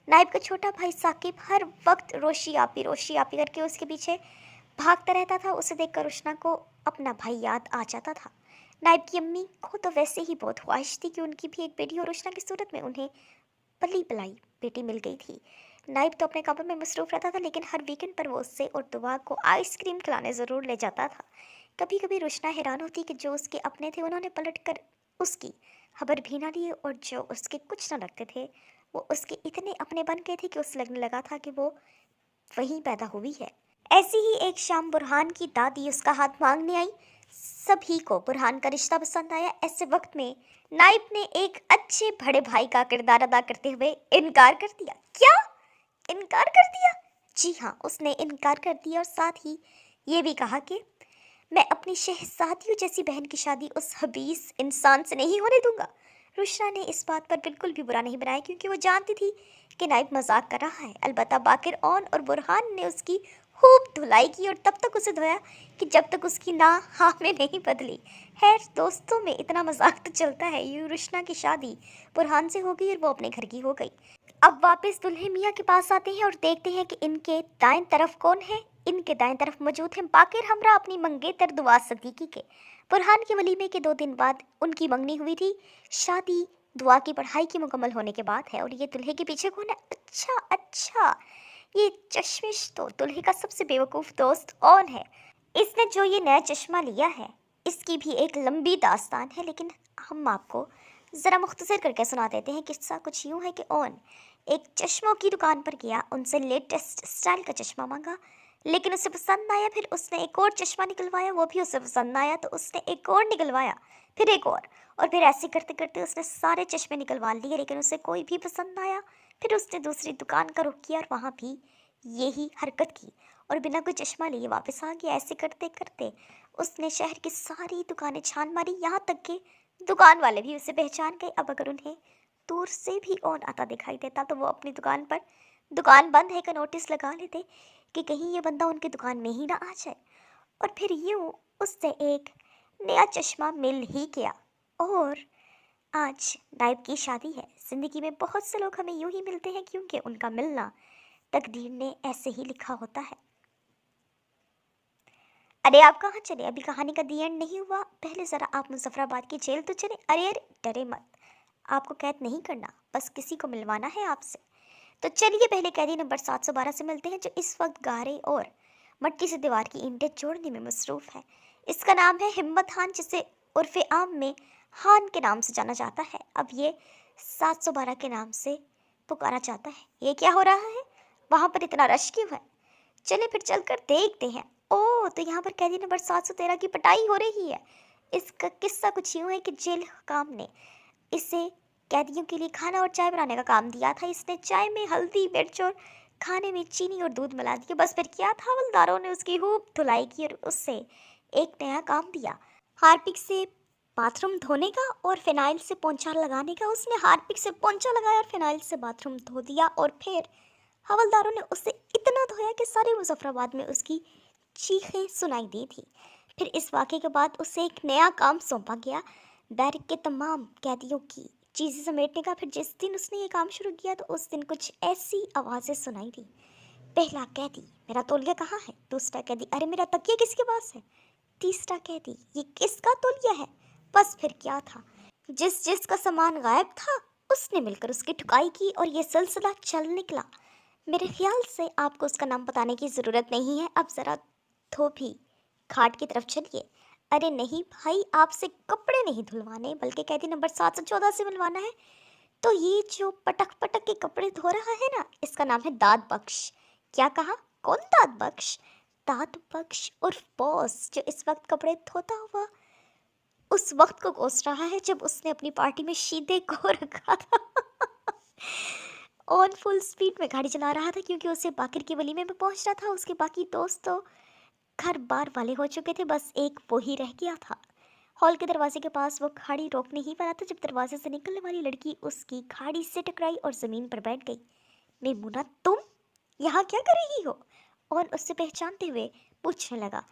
नायब का छोटा भाई साकिब हर वक्त रोशी आपी करके उसके पीछे भागता रहता था। उसे देखकर रुशना को अपना भाई याद आ जाता था। नाइब की अम्मी को तो वैसे ही बहुत ख्वाहिश थी कि उनकी भी एक बेटी हो। रुशना की सूरत में उन्हें पली पलाई बेटी मिल गई थी। नाइब तो अपने कामों में मसरूफ रहता था, लेकिन हर वीकेंड पर वो उससे और दुआ को आइसक्रीम खिलाने ज़रूर ले जाता था। कभी कभी रुशना हैरान होती कि जो उसके अपने थे उन्होंने पलट कर उसकी खबर भी ना ली, और जो उसके कुछ न लगते थे वो उसके इतने अपने बन गए थे कि उसे लगने लगा था कि वो वहीं पैदा हुई है। ऐसी ही एक शाम बुरहान की दादी उसका हाथ मांगने आई। सभी को बुरहान का रिश्ता पसंद आया। ऐसे वक्त में नाइब ने एक अच्छे बड़े भाई का किरदार अदा करते हुए इनकार कर दिया। क्या इनकार कर दिया? जी हाँ, उसने इनकार कर दिया और साथ ही ये भी कहा कि मैं अपनी शहजादियों जैसी बहन की शादी उस हबीस इंसान से नहीं होने दूंगा। रुशना ने इस बात पर बिल्कुल भी बुरा नहीं बनाया, क्योंकि वो जानती थी कि नाइब मजाक कर रहा है। अलबत्ता बाकिर ऑन और बुरहान ने उसकी खूब धुलाई की और तब तक उसे धोया कि जब तक उसकी ना हाँ में नहीं बदली। खैर, दोस्तों में इतना मजाक तो चलता है। यूं रुशना की शादी बुरहान से हो गई और वो अपने घर की हो गई। अब वापस दुल्हे मियाँ के पास आते हैं और देखते हैं कि इनके दाएं तरफ कौन है। इनके दाएं तरफ मौजूद हैं बाकिर हमरा अपनी मंगेतर दुआ सदीकी के। बुरहान के वलीमे के 2 दिन बाद उनकी मंगनी हुई थी। शादी दुआ की पढ़ाई की मुकम्मल होने के बाद है। और ये दुल्हे के पीछे कौन है? अच्छा अच्छा, ये चश्मिश तो दुल्हे का सबसे बेवकूफ़ दोस्त ऑन है। इसने जो ये नया चश्मा लिया है इसकी भी एक लंबी दास्तान है, लेकिन हम आपको ज़रा मुख्तसर करके सुना देते हैं। किस्सा कुछ यूँ है कि ऑन एक चश्मों की दुकान पर गया, उनसे लेटेस्ट स्टाइल का चश्मा मांगा, लेकिन उसे पसंद आया। फिर उसने एक और चश्मा निकलवाया, वो भी उसे पसंद आया, तो उसने एक और निकलवाया, फिर एक और फिर ऐसे करते करते उसने सारे चश्मे निकलवा लिए, लेकिन उसे कोई भी पसंद आया। फिर उसने दूसरी दुकान का रुख किया और वहाँ भी यही हरकत की और बिना कोई चश्मा लिए वापस आ गया। ऐसे करते करते उसने शहर की सारी दुकानें छान मारी, यहाँ तक कि दुकान वाले भी उसे पहचान गए। अब अगर उन्हें दूर से भी ऑन आता दिखाई देता तो वो अपनी दुकान पर दुकान बंद है का नोटिस लगा लेते कि कहीं ये बंदा उनकी दुकान में ही ना आ जाए। और फिर यूं उससे एक नया चश्मा मिल ही गया। और आज नाइब की शादी है। ज़िंदगी में बहुत से लोग हमें यूं ही मिलते हैं, क्योंकि उनका मिलना तकदीर ने ऐसे ही लिखा होता है। अरे आप कहाँ चले? अभी कहानी का दी एंड नहीं हुआ। पहले ज़रा आप मुजफ्फराबाद की जेल तो चले। अरे अरे, डरे मत, आपको कैद नहीं करना, बस किसी को मिलवाना है आपसे। तो चलिए पहले कैदी नंबर 712 से मिलते हैं, जो इस वक्त गारे और मट्टी से दीवार की ईंटें जोड़ने में मसरूफ़ है। इसका नाम है हिम्मत खान, जिसे उर्फ़ आम में खान के नाम से जाना जाता है। अब ये 712 के नाम से पुकारा जाता है। ये क्या हो रहा है? वहाँ पर इतना रश क्यों है? चलिए फिर चलकर देखते हैं। ओह, तो यहाँ पर कैदी नंबर 713 की पिटाई हो रही है। इसका किस्सा कुछ यूँ है कि जेल हुकाम ने इसे कैदियों के लिए खाना और चाय बनाने का काम दिया था। इसने चाय में हल्दी, मिर्च और खाने में चीनी और दूध मिला दिया। बस फिर क्या था, हवलदारों ने उसकी खूब धुलाई की और उससे एक नया काम दिया, हार्पिक से बाथरूम धोने का और फिनाइल से पोंछा लगाने का। उसने हार्पिक से पोंछा लगाया और फिनाइल से बाथरूम धो दिया, और फिर हवलदारों ने उसे इतना धोया कि सारे मुजफ्फराबाद में उसकी चीखें सुनाई दी थी। फिर इस वाक़े के बाद उसे एक नया काम सौंपा गया, बैरक के तमाम कैदियों की चीज़ें समेटने का। फिर जिस दिन उसने ये काम शुरू किया तो उस दिन कुछ ऐसी आवाज़ें सुनाई दी। पहला कैदी, मेरा तौलिया कहाँ है? दूसरा कैदी, अरे मेरा तकिया किसके पास है? तीसरा कैदी, ये किसका तौलिया है? बस फिर क्या था, जिस जिसका सामान गायब था उसने मिलकर उसकी ठुकाई की और ये सिलसिला चल निकला। मेरे ख्याल से आपको उसका नाम बताने की ज़रूरत नहीं है। अब ज़रा धोबी घाट की तरफ चलिए। अरे नहीं भाई, आपसे कपड़े नहीं धुलवाने, बल्कि कैदी नंबर 714 से मिलवाना है। तो ये जो पटक पटक के कपड़े धो रहा है ना, इसका नाम है दाद बख्श। क्या कहा? कौन दाद बख्श? दाद बख्श उर्फ बॉस, जो इस वक्त कपड़े धोता हुआ उस वक्त को कोस रहा है जब उसने अपनी पार्टी में शीदे को रखा था। ऑन फुल स्पीड में गाड़ी चला रहा था, क्योंकि उसे बाकिर की वलीमे में पहुंचना था। उसके बाकी दोस्त तो घर बार वाले हो चुके थे, बस एक वो ही रह गया था। हॉल के दरवाजे के पास वो गाड़ी रोकने ही वाला था जब दरवाजे से निकलने वाली लड़की उसकी गाड़ी से टकराई और ज़मीन पर बैठ गई। मेमुना, तुम यहाँ क्या कर रही हो? और उससे पहचानते हुए पूछने लगा।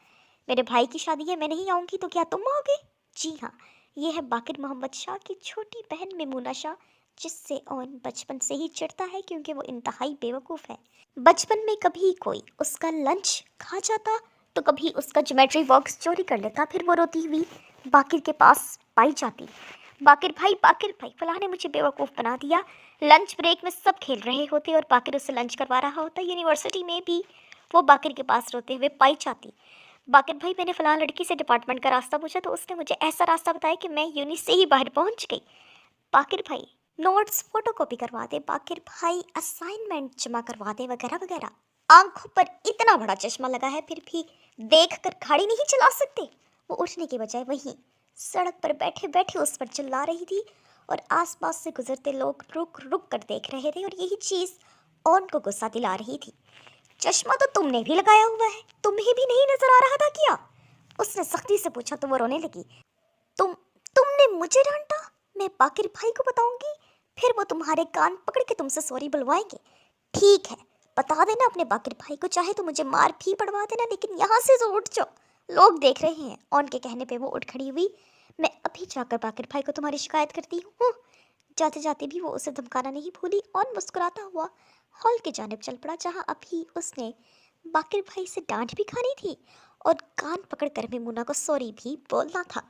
मेरे भाई की शादी है, मैं नहीं आऊँगी तो क्या तुम आओगे? जी हाँ, ये है बाकिर मोहम्मद शाह की छोटी बहन मेमुना शाह, जिससे ऑन बचपन से ही चिढ़ता है, क्योंकि वो इंतहाई बेवकूफ़ है। बचपन में कभी कोई उसका लंच खा जाता तो कभी उसका ज्योमेट्री बॉक्स चोरी कर लेता, फिर वो रोती हुई बाकिर के पास पाई जाती। बाकिर भाई फलां ने मुझे बेवकूफ़ बना दिया। लंच ब्रेक में सब खेल रहे होते और बाकिर उससे लंच करवा रहा होता। यूनिवर्सिटी में भी वो बाकिर के पास रोते हुए पाई जाती। बाकिर भाई, मैंने फलां लड़की से डिपार्टमेंट का रास्ता पूछा तो उसने मुझे ऐसा रास्ता बताया कि मैं यूनि से ही बाहर पहुंच गई। बाकिर भाई, नोट्स फोटोकॉपी करवा दे। बाकिर भाई, असाइनमेंट जमा करवा दे, वगैरह वगैरह। आंखों पर इतना बड़ा चश्मा लगा है फिर भी देख कर गाड़ी नहीं चला सकते। वो उठने के बजाय वहीं सड़क पर बैठे बैठे उस पर चिल्ला रही थी और आसपास से गुजरते लोग रुक रुक कर देख रहे थे और यही चीज़ ऑन को गुस्सा दिला रही थी। चश्मा तो तुमने भी लगाया हुआ है, तुम्हें भी नहीं नजर आ रहा था क्या? उसने सख्ती से पूछा तो वो रोने लगी। तुमने मुझे डांटा? मैं बाकिर भाई को बताऊंगी, फिर वो तुम्हारे कान पकड़ के तुमसे सॉरी बुलवाएंगे। ठीक है, बता देना अपने बाकिर भाई को, चाहे तो मुझे मार भी पड़वा देना, लेकिन यहाँ से तो उठ जाओ, लोग देख रहे हैं। ऑन के कहने पे वो उठ खड़ी हुई। मैं अभी जाकर बाकिर भाई को तुम्हारी शिकायत करती हूँ। जाते जाते भी वो उसे धमकाना नहीं भूली। ऑन मुस्कुराता हुआ हॉल की जानिब चल पड़ा, जहाँ अभी उसने बाकिर भाई से डांट भी खानी थी और कान पकड़ कर मेमुना को सॉरी भी बोलना था।